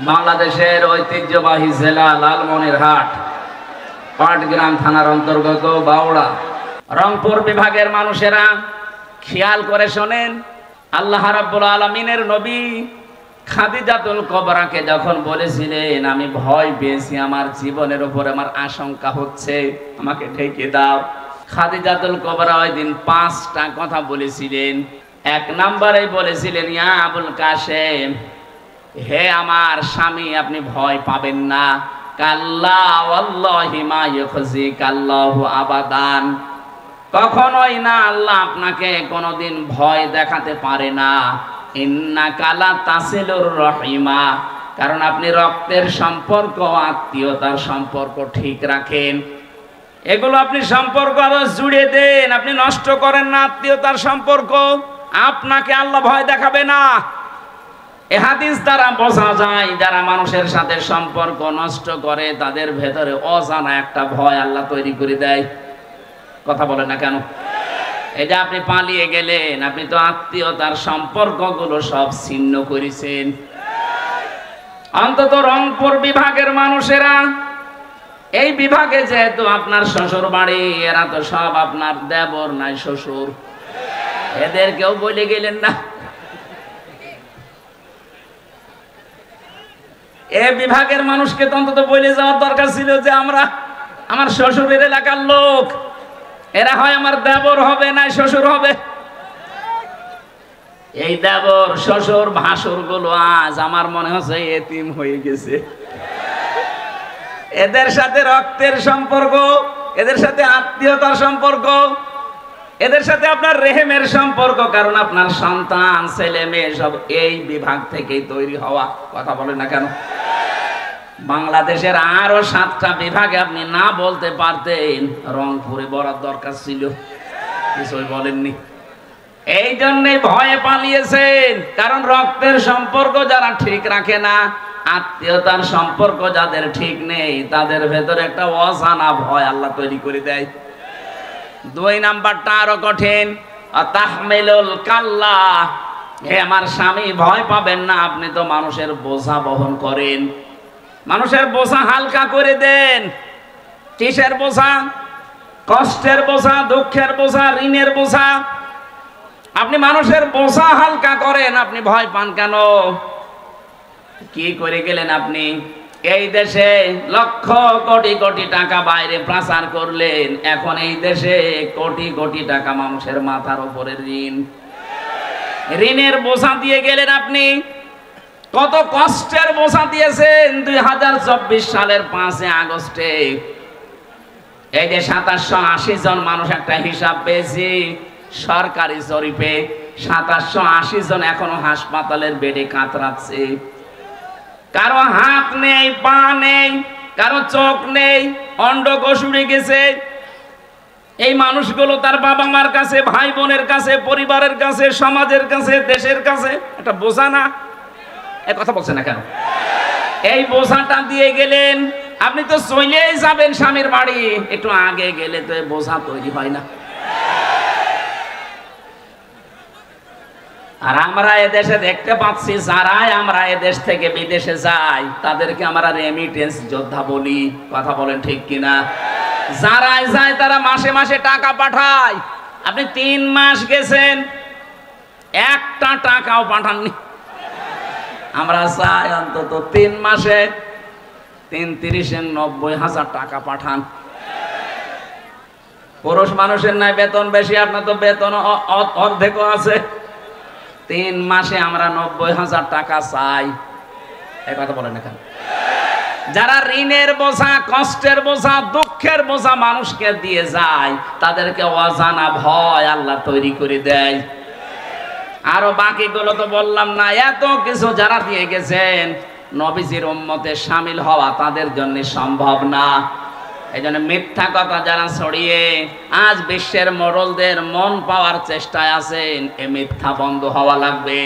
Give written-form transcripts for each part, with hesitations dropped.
বাংলাদেশের ঐতিহ্যবাহী জেলা লালমনিরহাট পাটগ্রাম থানার অন্তর্গত বাউড়া রংপুর বিভাগের মানুষেরা খেয়াল করে শোনেন, আল্লাহ রাব্বুল আলামিনের নবী খাদিজাতুল কুবরাকে যখন বলেছিলেন আমি ভয় পেয়েছি, আমার জীবনের উপর আমার আশঙ্কা হচ্ছে, আমাকে ঢেকে দাও। খাদিজাতুল কুবরা ওই দিন 5টা কথা বলেছিলেন। 1 নম্বরে বলেছিলেন, ইয়া আবুল কাসেম, হে আমার স্বামী, আপনি ভয় পাবেন না। কাল্লা ওয়াল্লাহি মা ইউখজিকাল্লাহু আবাদান, কখনোই না, আল্লাহ আপনাকে কোনোদিন ভয় দেখাতে পারে না। ইন্নাকা লা তাসিলুর রহিমা, কারণ আপনি রক্তের সম্পর্ক, আত্মীয়তার সম্পর্ক ঠিক রাখেন। এগুলো আপনি সম্পর্ক আরো জুড়ে দেন, আপনি নষ্ট করেন না আত্মীয়তার সম্পর্ক, আপনাকে আল্লাহ ভয় দেখাবে না। এ হাদিস দ্বারা বোঝা যায় যারা মানুষের সাথে সম্পর্ক নষ্ট করে তাদের ভেতরে অজানা একটা ভয় আল্লাহ তৈরি করে দেয়। কথা বলে না কেন? এই যে আপনি পালিয়ে গেলেন, আপনি তো আত্মীয়তার সম্পর্কগুলো সব ছিন্ন করেছেন। অন্তত রংপুর বিভাগের মানুষেরা, এই বিভাগে যেহেতু আপনার শ্বশুর বাড়ি, এরা তো সব আপনার দেবর নাই শ্বশুর, এদেরকেও বলে গেলেন না। এই বিভাগের মানুষকে তো অন্তত বলে যাওয়ার দরকার ছিল যে আমার শ্বশুরের এলাকার লোক, এরা হয় আমার দেবর হবে না শ্বশুর হবে। এই দেবর শ্বশুর ভাসুর গুলো আজ আমার মনে হচ্ছে এতিম হয়ে গেছে। এদের সাথে রক্তের সম্পর্ক, এদের সাথে আত্মীয়তার সম্পর্ক, এদের সাথে আপনার রেহেমের সম্পর্ক, কারণ আপনার সন্তান ছেলে মেয়ে সব এই বিভাগ থেকেই তৈরি হওয়া। কথা বলেন না কেন? বাংলাদেশের আরো 7টা বিভাগে আপনি না বলতে পারতেন, রংপুরে বলার দরকার ছিল, কিছুই বলেননি। এই জন্যই ভয়ে পালিয়েছেন, কারণ রক্তের সম্পর্ক যারা ঠিক রাখে না, আত্মীয়তার সম্পর্ক যাদের ঠিক নেই, তাদের ভেতরে একটা অজানা ভয় আল্লাহ তৈরি করে দেয়। 2 নাম্বারটা আরো কঠিন, তাহমিলুল কাল্লা, হে আমার স্বামী ভয় পাবেন না, আপনি তো মানুষের বোঝা বহন করেন, মানুষের বোঝা হালকা করে দেন। কিসের বোঝা? কষ্টের বোঝা, দুঃখের বোঝা, ঋণের বোঝা। আপনি মানুষের বোঝা হালকা করেন, আপনি ভয় পান কেন? কি করে গেলেন আপনি? এই দেশে লক্ষ কোটি কোটি টাকা বাইরে পাচার করলেন, এখন এই দেশে কোটি কোটি টাকা মানুষের মাথার উপরে ঋণ, ঋণের বোঝা দিয়ে গেলেন আপনি। কত কষ্টের বোঝা দিয়েছেন। 2024 সালের 5 আগস্টে এই যে 2780 জন মানুষ, একটা হিসাব পেয়েছি সরকারি জরিপে, 2780 জন এখনো হাসপাতালের বেডে কাতরাচ্ছে। কারো হাত নেই, পা নেই, কারো চোখ নেই, অন্ডকোষ উড়ে গেছে। এই মানুষগুলো তার বাবা মার কাছে, ভাই বোনের কাছে, পরিবারের কাছে, সমাজের কাছে, দেশের কাছে একটা বোঝা না? এই কথা বলছেন না কেন? এই বোঝাটা দিয়ে গেলেন, আপনি তো চলেই যাবেন স্বামীর বাড়ি, একটু আগে গেলে তো এই বোঝা তৈরি হয় না। আর আমরা এদেশে দেখতে পাচ্ছি, যারাই আমরা এদেশ থেকে বিদেশে যাই তাদেরকে আমরা রেমিটেন্স যোদ্ধা বলি। কথা বলেন ঠিক কিনা? যারাই যায় তারা মাসে মাসে টাকা পাঠায়। আপনি 3 মাস গেছেন, একটা টাকাও পাঠাননি। আমরা চাই অন্তত 3 মাসে 3-30-90,000 টাকা পাঠান। পুরুষ মানুষের নাই বেতন বেশি, আপনার তো বেতন অর্ধেকও আছে। 3 মাসে আমরা 90,000 টাকা চাই। এই কথা বলেন এখানে। যারা ঋণের বোঝা, কষ্টের বোঝা, দুঃখের বোঝা মানুষকে দিয়ে যায়, তাদেরকে অজানা ভয় আল্লাহ তৈরি করে দেয়। আরো বাকিগুলো তো বললাম না, এত কিছু যারা দিয়ে গেছেন, নবীজির উম্মতে শামিল হওয়া তাদের জন্য সম্ভব না। এই জন্য মিথ্যা কথা যারা ছড়িয়ে আজ বিশ্বের মোড়লদের মন পাওয়ার চেষ্টায় আছেন, এ মিথ্যা বন্ধ হওয়া লাগবে।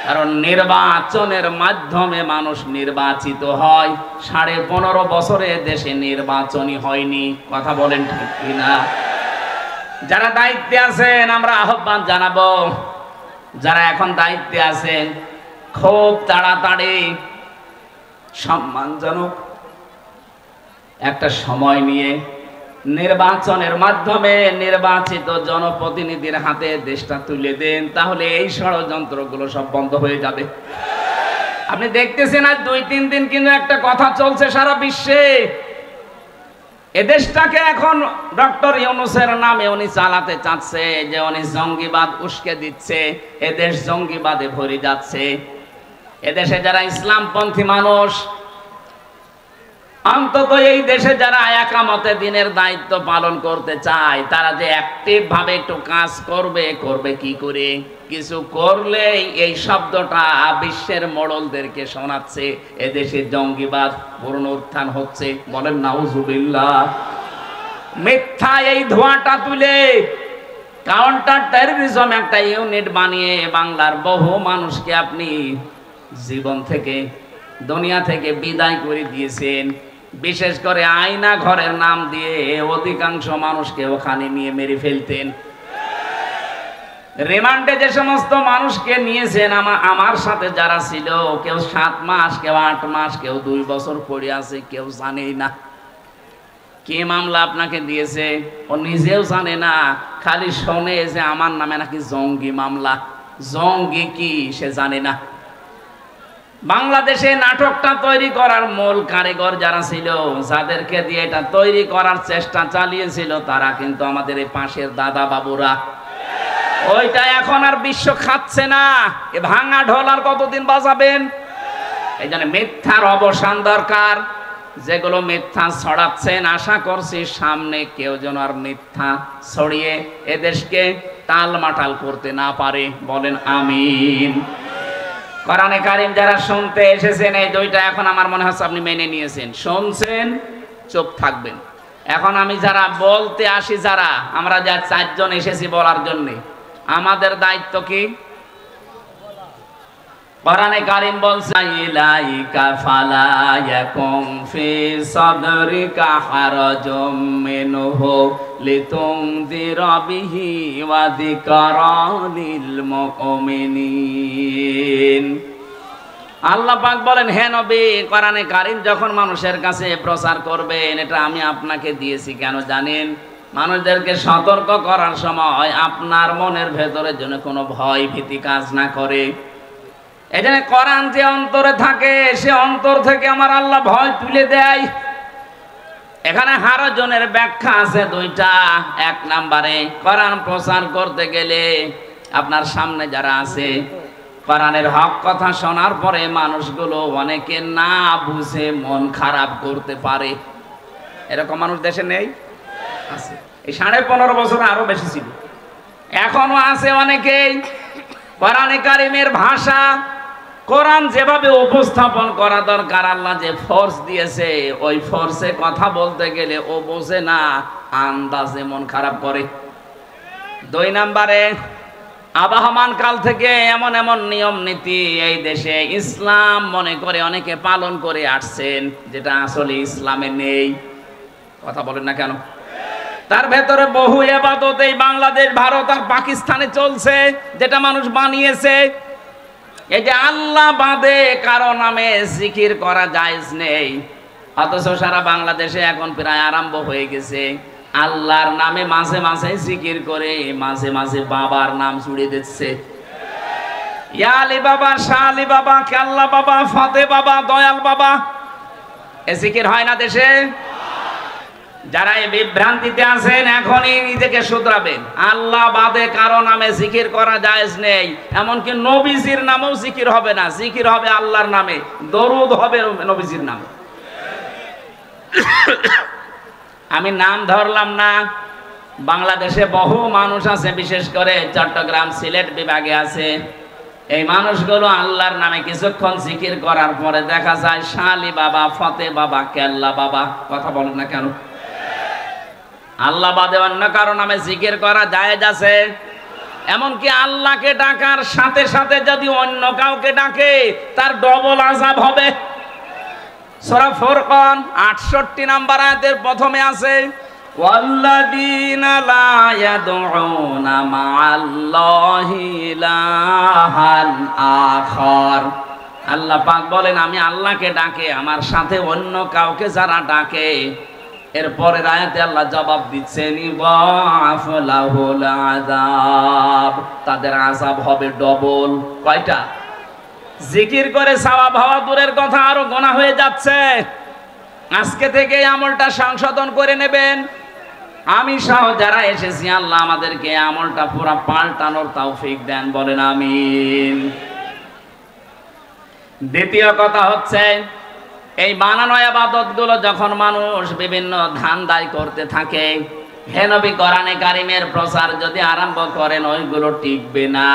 কারণ নির্বাচনের মাধ্যমে মানুষ নির্বাচিত হয়, 15.5 বছরে দেশে নির্বাচনই হয়নি। কথা বলেন ঠিক কিনা? যারা দায়িত্বে আছেন আমরা আহ্বান জানাবো, যারা এখন দায়িত্বে আছেন খুব তাড়াতাড়ি সম্মানজনক একটা সময় নিয়ে নির্বাচনের মাধ্যমে নির্বাচিত জনপ্রতিনিধির হাতে দেশটা তুলে দেন, তাহলে এই ষড়যন্ত্রগুলো সব বন্ধ হয়ে যাবে। আপনি দেখতেছেন আজ 2-3 দিন কিন্তু একটা কথা চলছে সারা বিশ্বে, এদেশটাকে এখন ডক্টর ইউনূসের নামে উনি চালাতে চাচ্ছে, যে উনি জঙ্গিবাদ উস্কে দিচ্ছে, এদেশ জঙ্গিবাদে ভরে যাচ্ছে। এদেশে যারা ইসলামপন্থী মানুষ, অন্তত এই দেশে যারা একামতে দিনের দায়িত্ব পালন করতে চায়, তারা যে অ্যাক্টিভ ভাবে একটু কাজ করবে কি করে? কিছু করলেই এই শব্দটা বিশ্বের মোড়লদেরকে শোনাচ্ছে, এদেশে জঙ্গিবাদ পুনরুত্থান হচ্ছে। বলেন নাউজুবিল্লাহ। মিথ্যা এই ধোঁয়াটা তুলে কাউন্টার টেররিজম একটা ইউনিট বানিয়ে বাংলার বহু মানুষকে আপনি জীবন থেকে, দুনিয়া থেকে বিদায় করে দিয়েছেন। বিশেষ করে আয়না ঘরের নাম দিয়ে অধিকাংশ মানুষকে ওখানে নিয়ে মেরে ফেলতেন। রিমান্ডে যে সমস্ত মানুষকে নিয়েছেন, আমার সাথে যারা ছিল, কেউ 7 মাস, কেউ 8 মাস, কেউ 2 বছর পড়ে আছে, কেউ জানেই না কি মামলা আপনাকে দিয়েছে। ও নিজেও জানে না, খালি শোনে যে আমার নামে নাকি জঙ্গি মামলা। জঙ্গি কি সে জানে না। বাংলাদেশে নাটকটা তৈরি করার মূল কারিগর যারা ছিল, যাদেরকে দিয়ে এটা তৈরি করার চেষ্টা চালিয়েছিল, তারা কিন্তু আমাদের এই পাশের দাদা বাবুরা। ওইটা এখন আর বিশ্ব খাচ্ছে না। এ ভাঙা ঢোল আর কতদিন বাজাবেন? এই জন্য মিথ্যার অবসান দরকার। যেগুলো মিথ্যা ছড়াচ্ছেন, আশা করছি সামনে কেউ যেন আর মিথ্যা ছড়িয়ে এদেশকে টালমাটাল করতে না পারে। বলেন আমিন। কোরআনে কারীম যারা শুনতে এসেছেন, এই 2টা এখন আমার মনে হচ্ছে আপনি মেনে নিয়েছেন। শুনছেন, চুপ থাকবেন। এখন আমি যারা বলতে আসি, যারা আমরা যা 4 জন এসেছি বলার জন্য, আমাদের দায়িত্ব কি? কোরআনে কারীম বলছে, ইলাইকা ফালা ইয়াকুম ফি সাদরিকা হারাজুম মিনহু লিতুনযিরা বিহি ওয়া যিকরা লিল মুমিনিন। আল্লাহ পাক বলেন, হে নবী, কোরআনে কারীম যখন মানুষের কাছে প্রচার করবেন, এটা আমি আপনাকে দিয়েছি কেন জানেন? মানুষদেরকে সতর্ক করার সময় আপনার মনের ভেতরে যেন কোনো ভয় ভীতি কাজ না করে। এই জন্য কোরআন যে অন্তরে থাকে, সে অন্তর থেকে আমার আল্লাহ ভয় তুলে দেয়। এখানে হারাজনের ব্যাখ্যা আছে 2টা। 1 নম্বরে, কোরআন প্রচার করতে গেলে আপনার সামনে যারা আছে, কোরআনের হক কথা শোনার পরে মানুষগুলো অনেকে না বুঝে মন খারাপ করতে পারে। এরকম মানুষ দেশে নেই? আছে। এই 15.5 বছর আরো বেশি ছিল, এখনো আছে অনেকেই। কোরআনে কারীমের ভাষা, কোরআন যেভাবে উপস্থাপন করা দরকার, আল্লাহ যে ফোর্স দিয়েছে, ওই ফোর্সে কথা বলতে গেলে ও বোঝে না, আন্দাজে মন খারাপ করে। 2 নম্বরে, আবহমান কাল থেকে এমন এমন নিয়ম নীতি এই দেশে ইসলাম মনে করে অনেকে পালন করে আসছেন, যেটা আসলে ইসলামে নেই। কথা বলেন না কেন? তার ভেতরে বহু ইবাদত এই বাংলাদেশ, ভারত আর পাকিস্তানে চলছে, যেটা মানুষ বানিয়েছে। এই যে আল্লাহ বাদে কারো নামে জিকির করা জায়েজ নেই, অথচ সারা বাংলাদেশে এখন প্রায় আরম্ভ হয়ে গেছে। আল্লাহর নামে মাঝে মাঝে জিকির করে, মাঝে মাঝে বাবার নাম জুড়ে দিচ্ছে। ইয়া আলী বাবা, শাহ আলী বাবা, কেল্লা বাবা, ফতে বাবা, দয়াল বাবা, এ জিকির হয় না দেশে? যারা এই বিভ্রান্তিতে আছেন, এখনই নিজেকে শুধরাবেন। আল্লাহ বাদে কারো নামে জিকির করা জায়েজ নেই। এমনকি নবীজির নামেও জিকির হবে না। জিকির হবে আল্লাহর নামে, দরুদ হবে নবীজির নামে। আমি নাম ধরলাম না। বাংলাদেশে বহু মানুষ আছে, বিশেষ করে চট্টগ্রাম, সিলেট বিভাগে আছে। এই মানুষগুলো আল্লাহর নামে কিছুক্ষণ জিকির করার পরে দেখা যায় শালি বাবা, ফতে বাবা, কেল্লা বাবা। কথা বলেন না কেন? আল্লাহ বাদে অন্য কারো নামে জিকির করা জায়েজ আছে। এমনকি আল্লাহকে ডাকার সাথে সাথে যদি অন্য কাউকে ডাকে, তার ডবল আযাব হবে। সূরা ফুরকান 68 নম্বর আয়াতের প্রথমে আছে, ওয়াল্লাযীনা লা ইয়াদউনা মা'আল্লাহি ইলাহান আখার। আল্লাহ পাক বলেন আমি আল্লাহকে ডাকে, আমার সাথে অন্য কাউকে যারা ডাকে, এরপরের আয়াতে আল্লাহ জবাব দিচ্ছেন লাহুল আযাব, তাদের আযাব হবে ডবল। কয়টা? জিকির করে সওয়াব হওয়া দূরের কথা, আরো গোনা হয়ে যাচ্ছে। আজকে থেকে এই আমলটা সংশোধন করে নেবেন। আমি সহ যারা এসেছি, আল্লাহ আমাদেরকে আমলটা পুরো পাল্টানোর তৌফিক দেন, বলেন আমিন। দ্বিতীয় কথা হচ্ছে, এই বানানো ইবাদত গুলো যখন মানুষ বিভিন্ন ধান্দায় করতে থাকে, হে নবী কোরআনে কারিমের প্রচার যদি আরম্ভ করেন, ওইগুলো টিকবে না।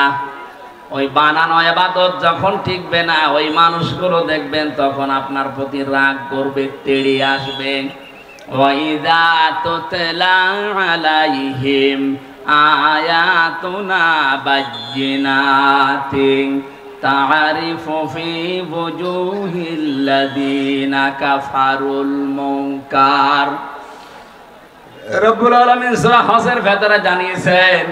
ওই বানানো ইবাদত যখন টিকবে না, ওই মানুষগুলো দেখবেন তখন আপনার প্রতি রাগ করবে, তেড়ে আসবে। ওয়াইদা তুতলা আলাইহিম আয়াতুনা বায়্যিনাতিন তারিফু ফি বুজুহিল্লাযিনা কাফারুল মুনকার। রব্বুল আলামিন সূরা হজের ভেতরে জানিয়েছেন,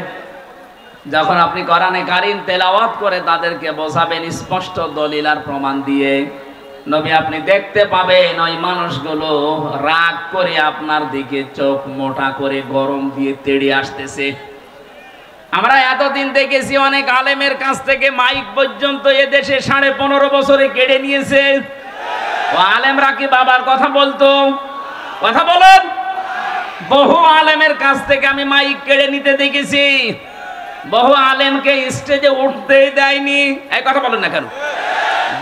যখন আপনি কোরআনে কারীম তেলাওয়াত করে তাদেরকে বোঝাবেন স্পষ্ট দলিল আর প্রমাণ দিয়ে, নবী আপনি দেখতে পাবেন ওই মানুষগুলো রাগ করে আপনার দিকে চোখ মোটা করে গরম দিয়ে তেড়ে আসতেছে। আমরা এতদিন দেখেছি অনেক আলেমের কাছ থেকে মাইক পর্যন্ত এদেশে 15.5 বছরে কেড়ে নিয়েছে। ও আলেমরা কি বাবার কথা বলতো? কথা বলেন। বহু আলেমের কাছ থেকে আমি মাইক কেড়ে নিতে দেখেছি। বহু আলেমকে স্টেজে উঠতেই দেয়নি। এই কথা বলেন না কেন?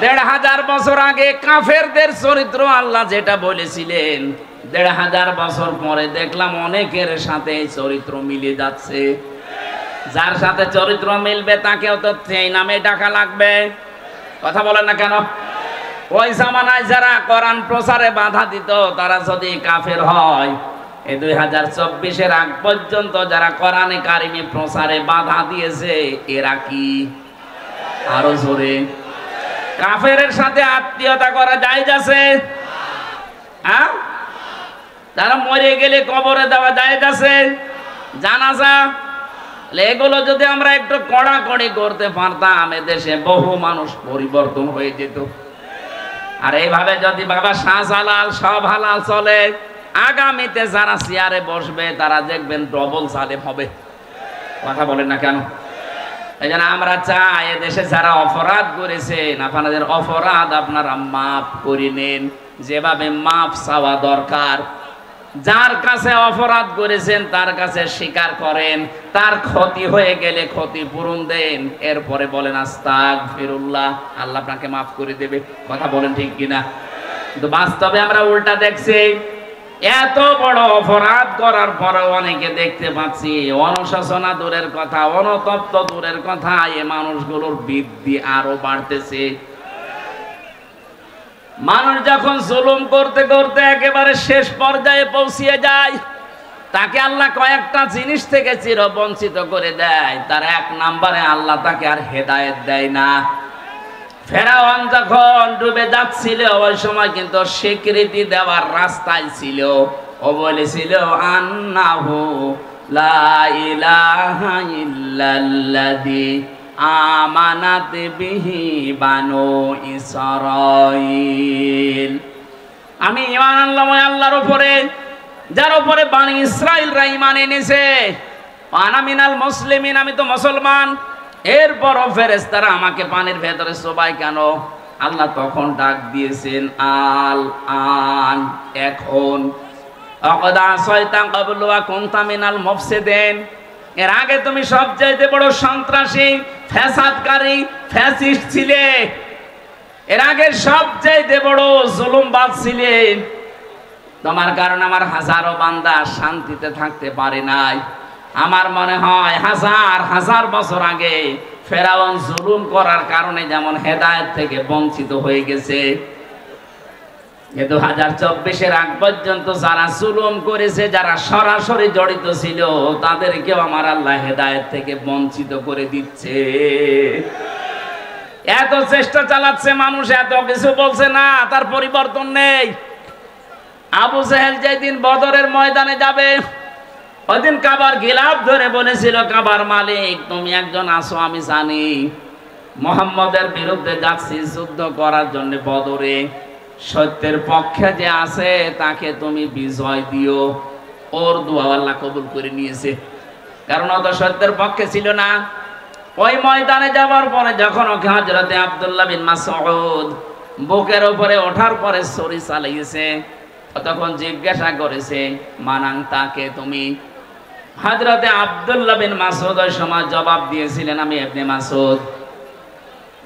1500 বছর আগে কাফেরদের চরিত্র আল্লাহ যেটা বলেছিলেন, 1500 বছর পরে দেখলাম অনেকের সাথে এই চরিত্র মিলে যাচ্ছে। যার সাথে চরিত্র মিলবে তাকেও তো সেই নামে ডাকা লাগবে। কথা বলেন না কেন? ওই জামানায় যারা কোরআন প্রচারে বাধা দিত, তারা যদি কাফের হয়, এই 2024-এর আগ পর্যন্ত যারা কোরআনে কারিমে প্রচারে বাধা দিয়েছে, এরা কি? আরো জোরে। কাফেরের সাথে আত্মীয়তা করা জায়েজ আছে? হ্যাঁ? তারা মরে গেলে কবরে দেওয়া জায়েজ আছে? জানাজা? এগুলো যদি আমরা একটু কড়াকড়ি করতে পারতাম, এদেশে বহু মানুষ পরিবর্তন হয়ে যেত। আর এইভাবে যদি বাবা শ্বাস হালাল সব হালাল চলে, আগামীতে যারা চেয়ারে বসবে তারা দেখবেন ডবল জালেম হবে। কথা বলেন না কেন? এই জন্য আমরা চাই এদেশে যারা অপরাধ করেছেন, আপনাদের অপরাধ আপনারা মাফ করে নেন, যেভাবে মাফ চাওয়া দরকার। যার কাছে অপরাধ করেছেন তার কাছে স্বীকার করেন, তার ক্ষতি হয়ে গেলে ক্ষতিপূরণ দেন, এরপরে বলেন আস্তাগফিরুল্লাহ, আল্লাহ আপনাকে মাফ করে দেবে। কথা বলেন ঠিক কিনা? কিন্তু বাস্তবে আমরা উল্টা দেখছি। এত বড় অপরাধ করার পরেও অনেকে দেখতে পাচ্ছি অনুশোচনা দূরের কথা, অনুতপ্ত দূরের কথা, এ মানুষগুলোর বৃদ্ধি আরো বাড়তেছে। মানুষ যখন জুলুম করতে করতে একেবারে শেষ পর্যায়ে পৌঁছিয়ে যায়, তাকে আল্লাহ কয়েকটা জিনিস থেকে চিরবঞ্চিত করে দেয়। তার এক নম্বরে আল্লাহ তাকে আর হেদায়েত দেয় না। ফেরাউন যখন ডুবে যাচ্ছিল, ওই সময় কিন্তু স্বীকৃতি দেওয়ার রাস্তায় ছিল। ও বলেছিল আন্নাহু লা ইলাহা ইল্লাল্লাযী আমানাত বিহি বানু ইসরাঈল। আমি ঈমান আনলাম ওই আল্লাহর উপরে, যার উপরে বানি ইসরাঈলরা ঈমান এনেছে। আনা মিনাল মুসলিমিন, আমি তো মুসলমান। এরপরও ফেরেশতারা আমাকে পানির ভেতরে চোবায় কেন? আল্লাহ তখন ডাক দিয়েছেন আল আন, এখন। আকাদা শয়তান ক্বাবলু ওয়া কুনতা মিনাল মুফসিদিন, এর আগে তুমি সবচাইতে বড় সন্ত্রাসী, ফ্যাসাদকারী, ফ্যাসিস্ট ছিলে। এর আগে সবচাইতে বড় জুলুমবাজ ছিলে। তোমার কারণে আমার হাজারো বান্দা শান্তিতে থাকতে পারে নাই। আমার মনে হয় হাজার হাজার বছর আগে ফেরাউন জুলুম করার কারণে যেমন হেদায়েত থেকে বঞ্চিত হয়ে গেছে, 2024-এর আগ পর্যন্ত যারা জুলুম করেছে, যারা সরাসরি জড়িত ছিল, তাদেরকেও আমার আল্লাহ হেদায়েত থেকে বঞ্চিত করে দিচ্ছে। এত চেষ্টা চালাচ্ছে মানুষ, এত কিছু বলছে না, তার পরিবর্তন নেই। আবু জেহেল যেদিন বদরের ময়দানে যাবে, ওইদিন কাবার গিলাফ ধরে বলেছিল, কাবার মালিক তুমি একজন আসো আমি জানি, মুহাম্মদের বিরুদ্ধে যাচ্ছি যুদ্ধ করার জন্য বদরে, সত্যের পক্ষে যে আছে তাকে তুমি বিজয় দিও। ওর দোয়া আল্লাহ কবুল করে নিয়েছে, কারণ ও তো সত্যের পক্ষে ছিল না। ওই ময়দানে যাওয়ার পরে যখন ওকে হযরতে আব্দুল্লাহ বিন মাসউদ বুকের উপরে ওঠার পরে ছুরি চালিয়েছে, তখন জিজ্ঞাসা করেছে মানাং তাকে তুমি? হযরতে আব্দুল্লাহ বিন মাসউদ ওই সময় জবাব দিয়েছিলেন আমি ইবনে মাসউদ।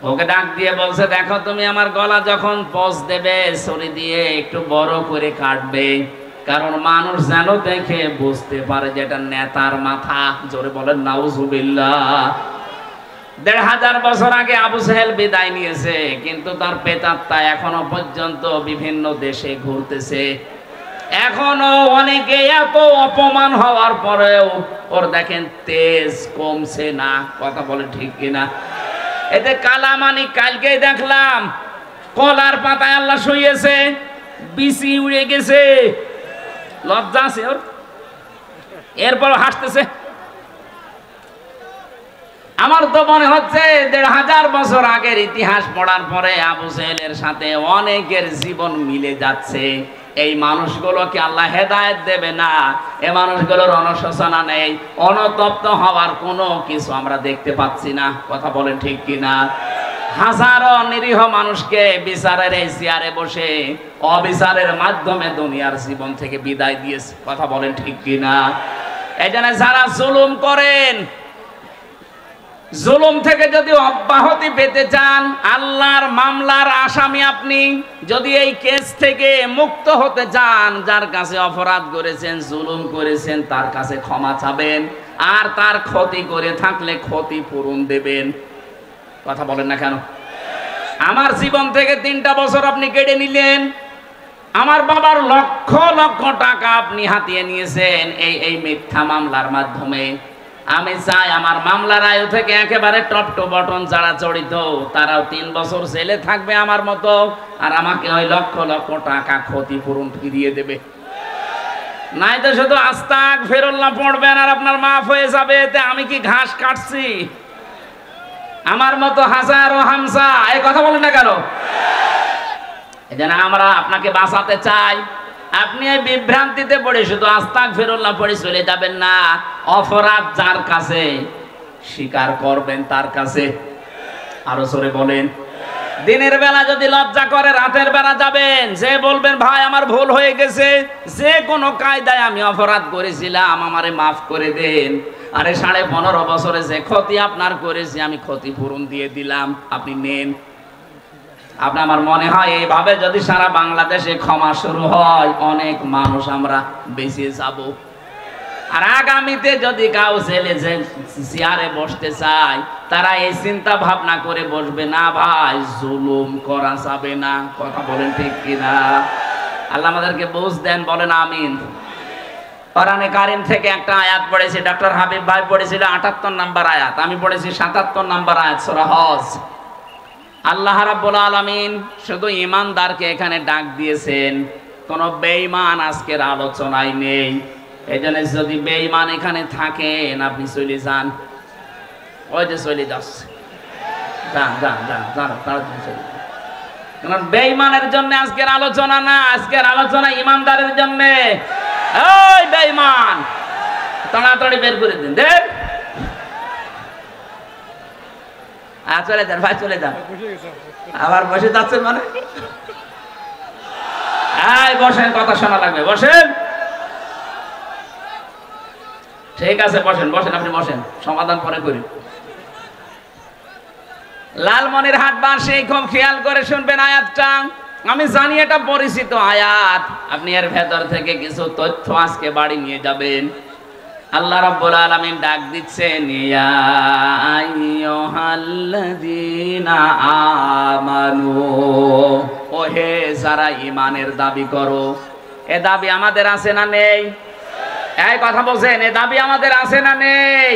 ওকে ডাক দিয়ে বলছে, দেখো তুমি আমার গলা যখন পচ দেবে ছুরি দিয়ে একটু বড় করে কাটবে, কারণ মানুষ যেন দেখে বুঝতে পারে যে এটা নেতার মাথা। জোরে বলেন নাউজুবিল্লাহ। ১৫০০ বছর আগে আবু জাহেল বিদায় নিয়েছে, কিন্তু তার প্রেতাত্মা এখনো পর্যন্ত বিভিন্ন দেশে ঘুরতেছে। এখনো অনেকে এত অপমান হওয়ার পরেও ওর দেখেন তেজ কমছে না। কথা বলে ঠিক কিনা? এতে কালামানি কালকেই দেখলাম কলার পাতায় আল্লাহ শুইয়েছে, বিসি উড়ে গেছে। লজ্জা আছে ওর? এরপর হাসতেছে। আমার তো মনে হচ্ছে ১৫০০ বছর আগের ইতিহাস পড়ার পরে আবু জাহেলের সাথে অনেকের জীবন মিলে যাচ্ছে। এই মানুষগুলোকে আল্লাহ হেদায়েত দেবে না, এই মানুষগুলোর অনুশোচনা নেই, অনুতপ্ত হওয়ার কোনো কিছু আমরা দেখতে পাচ্ছি না। কথা বলেন ঠিক কিনা? হাজারো নিরীহ মানুষকে বিচারের এই চেয়ারে বসে অবিচারের মাধ্যমে দুনিয়ার জীবন থেকে বিদায় দিয়েছে। কথা বলেন ঠিক কিনা? এই জন্য যারা জুলুম করেন, জুলুম থেকে যদি অব্যাহতি পেতে চান, আল্লাহর মামলার আসামি আপনি, যদি এই কেস থেকে মুক্ত হতে চান, যার কাছে অপরাধ করেছেন, জুলুম করেছেন, তার কাছে ক্ষমা চাবেন, আর তার ক্ষতি করে থাকলে ক্ষতিপূরণ দেবেন। কথা বলেন না কেন? আমার জীবন থেকে ৩টা বছর আপনি কেড়ে নিলেন, আমার বাবার লক্ষ লক্ষ টাকা আপনি হাতিয়ে নিয়েছেন এই মিথ্যা মামলার মাধ্যমে। আমি চাই আমার মামলার আয়ু থেকে একেবারে টপ টু বটন যারা জড়িত তারাও ৩ বছর জেলে থাকবে আমার মতো, আর আমাকে ওই লক্ষ লক্ষ টাকা ক্ষতিপূরণ ফিরিয়ে দেবে। নাই তো শুধু আস্তাগফিরুল্লাহ পড়বেন আর আপনার মাফ হয়ে যাবে। এতে আমি কি ঘাস কাটছি? আমার মতো হাজারো হামসা এই কথা বলেন না কেন? এজন্য আমরা আপনাকে বাঁচাতে চাই। আপনি এই বিভ্রান্তিতে পড়ে শুধু আস্তাগফিরুল্লাহ পড়ে চলে যাবেন না। অপরাধ যার কাছে স্বীকার করবেন তার কাছে। আরো জোরে বলেন। দিনের বেলা যদি লজ্জা করে রাতের বেলা যাবেন, যে বলবেন ভাই আমার ভুল হয়ে গেছে, যে কোনো কায়দায় আমি অপরাধ করেছিলাম, আমারে মাফ করে দেন। আরে 15.5 বছরে যে ক্ষতি আপনার করেছি আমি ক্ষতিপূরণ দিয়ে দিলাম, আপনি নেন। আপনার আমার মনে হয় এইভাবে যদি সারা বাংলাদেশে ক্ষমা শুরু হয়, অনেক মানুষ আমরা বেঁচে যাব। আর আগামীতে যদি কাউ ছেলে যে চেয়ারে বসতে চায়, তারা এই চিন্তা ভাবনা করে বসবে না, ভাই জুলুম করা যাবে না। কথা বলেন ঠিক কিনা? আল্লাহ আমাদেরকে বুঝ দেন, বলেন আমিন। কোরআনে কারীম থেকে একটা আয়াত পড়েছি, ডক্টর হাবিব ভাই পড়েছিল 78 নম্বর আয়াত, আমি পড়েছি 77 নম্বর আয়াত, সূরা হজ। আল্লাহ রাব্বুল আলামিন শুধু ঈমানদারকে এখানে ডাক দিয়েছেন, কোন বেঈমান আজকের আলোচনায় নেই। এজন্য যদি বেঈমান এখানে থাকেন আপনি চলে যান। ওই যে চলে যাচ্ছে, যান যান যান যান তাড়াতাড়ি চলে যান। কারণ বেঈমানের জন্য আজকের আলোচনা না, আজকের আলোচনা ঈমানদারের জন্য। ওই বেঈমান তাড়াতাড়ি বের করে দিন, দেখ। চলে যান ভাই, চলে যান। আবার বসে যাচ্ছেন মানে? বসেন, কথা শোনা লাগবে, বসেন। ঠিক আছে বসেন বসেন, আপনি বসেন, সমাধান পরে করি। লালমনিরহাট বাসী খুব খেয়াল করে শুনবেন আয়াতটা। আমি জানি এটা পরিচিত আয়াত, আপনি এর ভেতর থেকে কিছু তথ্য আজকে বাড়ি নিয়ে যাবেন। আল্লাহ রাব্বুল আলামিন ডাক দিচ্ছেন, ইয়া আইয়ুহাল্লাযীনা আমানু, ওহে যারা ঈমানের দাবি করো। এ দাবি আমাদের আছে না নেই? এই কথা বলছেন, এ দাবি আমাদের আছে না নেই?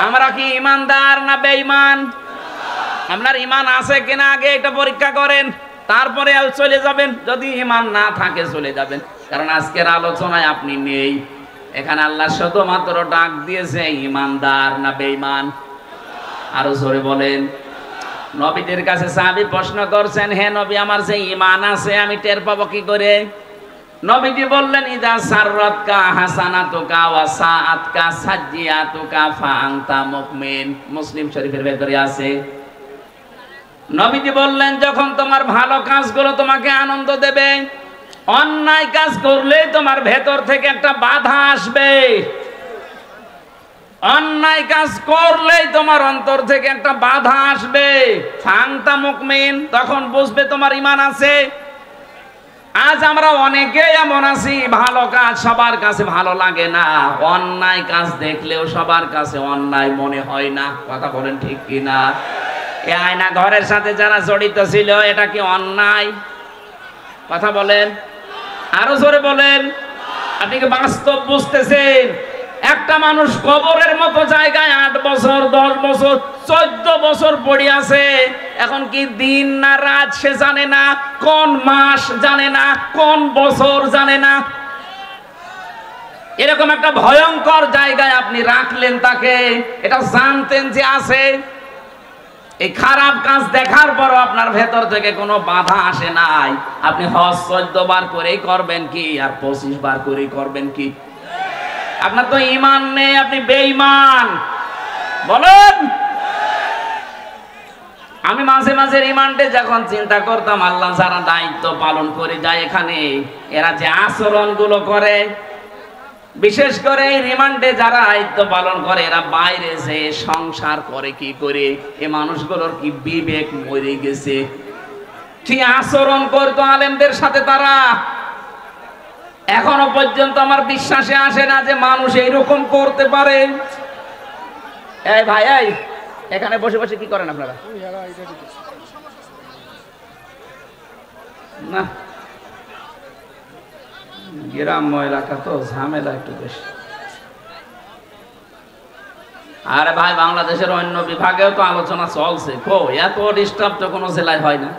আমরা কি ঈমানদার না বেঈমান? আপনার ঈমান আছে কিনা আগে এটা পরীক্ষা করেন, তারপরে চলে যাবেন। যদি ঈমান না থাকে চলে যাবেন, কারণ আজকের আলোচনায় আপনি নেই। এখানে আল্লাহ শুধুমাত্র ডাক দিয়েছে ঈমানদার না বেঈমান। আরো জোরে বলেন। নবীদের কাছে সাহাবী প্রশ্ন করছেন, হে নবী, আমার যে ঈমান আছে আমি টের পাবো কি করে? নবীজি বললেন, ইদা সাররাতকা হাসানাতুকা ওয়া সাআতকা সাজ্জিয়াতুকা ফাআনতা মুমিন। মুসলিম শরীফের ভেতরে আছে। নবীজি বললেন, যখন তোমার ভালো কাজগুলো তোমাকে আনন্দ দেবে, অন্যায় কাজ করলে তোমার ভেতর থেকে একটা বাধা আসবে। অন্যায় কাজ করলেই তোমার অন্তর থেকে একটা বাধা আসবে। ফাআনতা মুমিন, তখন বুঝবে তোমার ঈমান আছে। আজ আমরা অনেকেই এমন আছি, ভালো কাজ সবার কাছে ভালো লাগে না, অন্যায় কাজ দেখলেও সবার কাছে অন্যায় মনে হয় না। কথা বলেন ঠিক কিনা? এই আয়না ঘরের সাথে যারা জড়িত ছিল, এটা কি অন্যায়? কথা বলেন, আরো জোরে বলেন। আপনি কি বাস্তব বুঝতেছেন? একটা মানুষ কবরের মতো জায়গায় 8 বছর 10 বছর 14 বছর পড়ে আছে, এখন কি দিন না রাত সে জানে না, কোন মাস জানে না, কোন বছর জানে না। এরকম একটা ভয়ঙ্কর জায়গায় আপনি রাখলেন তাকে, এটা জানতেন যে আছে। এই খারাপ কাজ দেখার পরও আপনার ভেতর থেকে কোনো বাধা আসে নাই। আপনি হজ 14 বার করেই করবেন কি, আর 25 বার করেই করবেন কি? আপনার তো ঈমান নেই, আপনি বেঈমান। বলেন। আমি মাঝে মাঝে রিমান্ডে যখন চিন্তা করতাম, আল্লাহ যারা দায়িত্ব পালন করে যায় এখানে, এরা যে আচরণ গুলো করে, বিশেষ করে এই রিমান্ডে যারা দায়িত্ব পালন করে, এরা বাইরে যে সংসার করে কি করে, এই মানুষগুলোর কি বিবেক মরে গেছে? ঠিক আচরণ করতো আলেমদের সাথে তারা। এখনো পর্যন্ত আমার বিশ্বাসে আসে না যে মানুষ এইরকম করতে পারে। এই ভাই, এই এখানে বসে বসে কি করেন আপনারা? না, গ্রাম্য এলাকা তো ঝামেলা একটু বেশি। আরে ভাই, বাংলাদেশের অন্য বিভাগেও তো আলোচনা চলছে, এত ডিস্টার্ব তো কোনো জেলায় হয় না।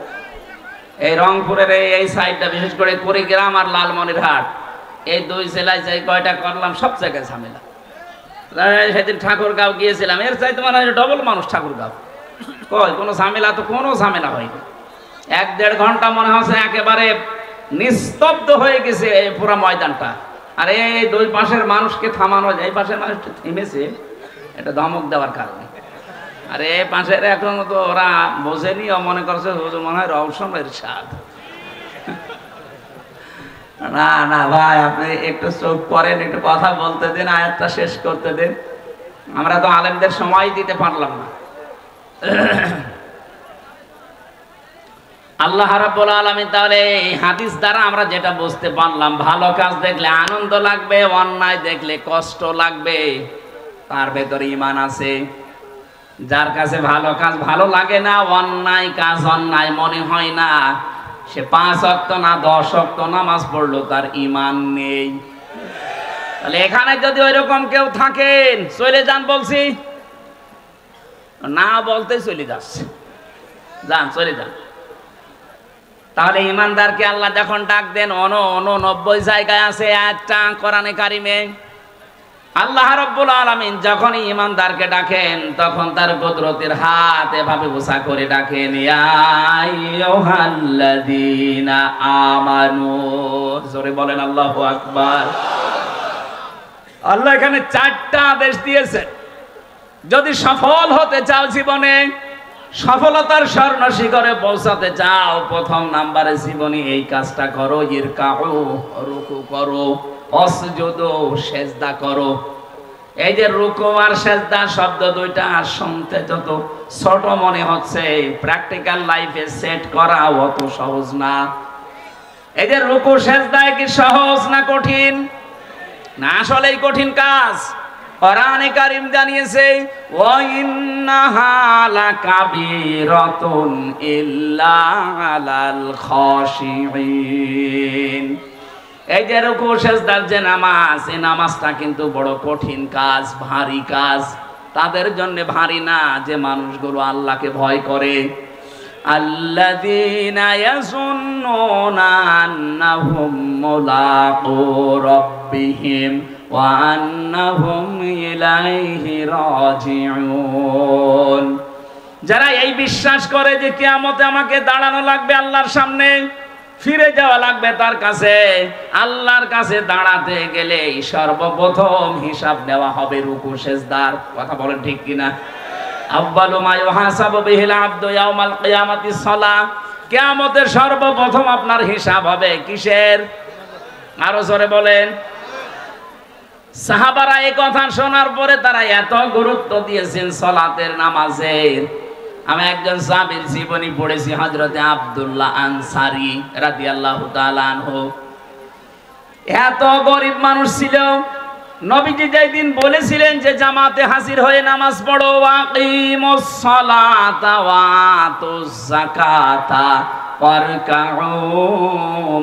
এই রংপুরের এই সাইডটা, বিশেষ করে কুড়িগ্রাম আর লালমনিরহাট, এই 2 জেলায় যাই কয়টা করলাম, সব জায়গায় ঝামেলা। সেদিন ঠাকুরগাঁও গিয়েছিলাম, এর চাইতে মানে ডবল মানুষ ঠাকুরগাঁও। কোনো ঝামেলা তো কোনো ঝামেলা হয়নি। 1-1.5 ঘন্টা মনে হচ্ছে একেবারে নিস্তব্ধ হয়ে গেছে এই পুরো ময়দানটা। আর এই 2 পাশের মানুষকে থামানো যায়, এই পাশের মানুষটা থেমেছে এটা ধমক দেওয়ার কারণে। আর এই পাশের এখন তো ওরা বোঝেনি, ও মনে করছে হুজুর মনে হয় রওশনের স্বাদ। না না ভাই, আপনি একটু চুপ করেন, একটু কথা বলতে দিন, আয়াতটা শেষ করতে দিন। আমরা তো আলেমদের সময় দিতে পারলাম না। আল্লাহ রাব্বুল আলামিন তাহলে এই হাদিস দ্বারা আমরা যেটা বুঝতে পারলাম, ভালো কাজ দেখলে আনন্দ লাগবে, অন্যায় দেখলে কষ্ট লাগবে, তার ভেতরে ঈমান আছে। যার কাছে ভালো কাজ ভালো লাগে না, অন্যায় কাজ অন্যায় মনে হয় না, সে 5 ওয়াক্ত না 10 ওয়াক্ত নামাজ পড়লো, তার ঈমান নেই। তাহলে এখানে যদি ওইরকম কেউ থাকেন, চলে যান বলছি, না বলতে চলে যাচ্ছে, যান চলে যান। তাহলে ঈমানদারকে আল্লাহ যখন ডাক দেন, 90 জায়গায় আছে একটা কোরআনে কারিমে। আল্লাহ রাব্বুল আলামিন যখন ঈমানদারকে ডাকেন, তখন তার কুদরতের হাত এভাবে উঁচা করে ডাকেন, ইয়া আইয়ুহাল্লাযীনা আমানু। জোরে বলেন আল্লাহু আকবার। আল্লাহ এখানে 4টা আদেশ দিয়েছেন। যদি সফল হতে চাও জীবনে, সফলতার স্বর্ণ শিখরে পৌঁছাতে চাও, 1 নম্বরে জীবনে এই কাজটা করো, ইরকাউ, রুকু করো, অসজুদু, সেজদা করো। এই যে রুকু আর সেজদা শব্দ দুইটা শুনতে যত ছোট মনে হচ্ছে, প্র্যাকটিক্যাল লাইফে সেট করা অত সহজ না। এই যে রুকু সেজদা কি সহজ না কঠিন? না, আসলেই কঠিন কাজ। কোরআনে কারীম জানিয়েছে, ওয়া ইন্নাহা লাকাবীরাতুন ইল্লা আলাল খাশিঈন। এই যে রুকু সেজদার যে নামাজ, এই নামাজটা কিন্তু বড় কঠিন কাজ, ভারী কাজ। তাদের জন্য ভারী না যে মানুষগুলো আল্লাহকে ভয় করে। আল্লাযীনা ইয়াযুন্নুনা আন্নাহুম মুলাকু রাব্বিহিম ওয়া আন্নাহুম ইলাইহি রাজিউন। যারা এই বিশ্বাস করে যে কিয়ামতে আমাকে দাঁড়ানো লাগবে আল্লাহর সামনে, ফিরে যাওয়া লাগবে তার কাছে, আল্লাহর কাছে দাঁড়াতে গেলে সর্বপ্রথম হিসাব নেওয়া হবে রুকু সেজদার। কথা বলেন ঠিক কিনা? আউয়ালু মা ইউহাসাবু বিহিল আবদু ইয়াউমাল কিয়ামাতিস সালাহ। কিয়ামতের সর্বপ্রথম আপনার হিসাব হবে কিসের? আরো জোরে বলেন। সাহাবারা এই কথা শোনার পরে তারা এত গুরুত্ব দিয়েছেন সালাতের, নামাজের। আমি একজন সাহাবীর জীবনী পড়েছি, হযরতে আব্দুল্লাহ আনসারী রাদিয়াল্লাহু তাআলা আনহু। এত গরিব মানুষ ছিল, নবীজি যেই দিন বলেছিলেন যে জামাতে হাজির হয়ে নামাজ পড়ো, ওয়াকিমুস সালাতা ওয়া আতুজ যাকাতা ওয়ারকাউ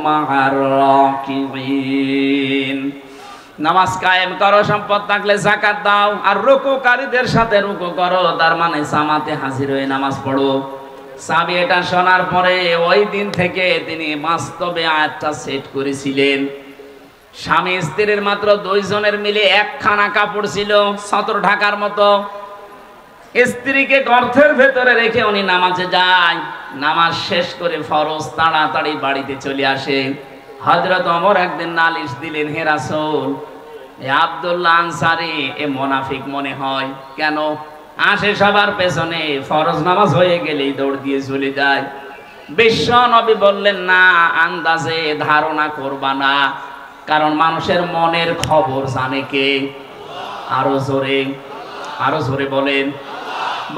মা'আর রাকিঈন, নামাজ কায়েম করো, সম্পদ থাকলে যাকাত দাও, আর রুকুকারীদের সাথে রুকু করো, তার মানে জামাতে হাজির হয়ে নামাজ পড়ো। সাহাবী এটা শোনার পরে ওই দিন থেকে তিনি বাস্তবে আয়াতটা সেট করেছিলেন। স্বামী স্ত্রীর মাত্র দুইজনের মিলে একখানা কাপড় ছিল, ছত্র ঢাকার মতো। স্ত্রীকে গর্তের ভেতরে রেখে উনি নামাজে যায়, নামাজ শেষ করে ফরজ তাড়াতাড়ি বাড়িতে চলে আসে। হযরত ওমর একদিন নালিশ দিলেন, হে রাসূল, এ আব্দুল্লাহ আনসারী এ মুনাফিক মনে হয়, কেন আসে সবার পেছনে, ফরজ নামাজ হয়ে গেলেই দৌড় দিয়ে চলে যায়। বিশ্ব নবী বললেন, না, আন্দাজে ধারণা করবা না, কারণ মানুষের মনের খবর জানে কে? আরো জোরে, আরো জোরে বলেন।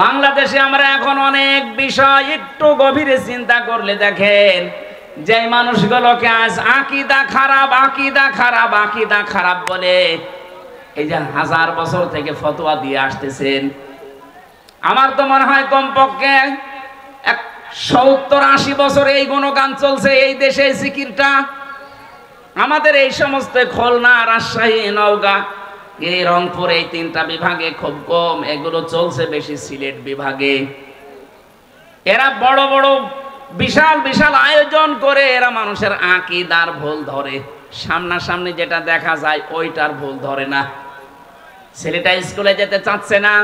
বাংলাদেশে আমরা এখন অনেক বিষয় একটু গভীরে চিন্তা করলে দেখেন, যে মানুষগুলোকে আজ আকীদা খারাপ, আকীদা খারাপ, আকীদা খারাপ বলে এই যে 1000 বছর থেকে ফতোয়া দিয়ে আসতেছেন, আমার তো মনে হয় কমপক্ষে 70-80 বছর এই গুণগান চলছে এই দেশে, জিকিরটা। আমাদের এই সমস্ত খুলনা, রাজশাহী, নওগাঁ, এই রংপুর, এই 3টা বিভাগে খুব কম, এগুলো চলছে বেশি সিলেট বিভাগে। এরা বড় বড় বিশাল বিশাল আয়োজন করে এরা মানুষের আকীদার ভুল ধরে, সামনাসামনি যেটা দেখা যায় ওইটার ভুল ধরে না। ছেলেটা স্কুলে যেতে চাচ্ছে না,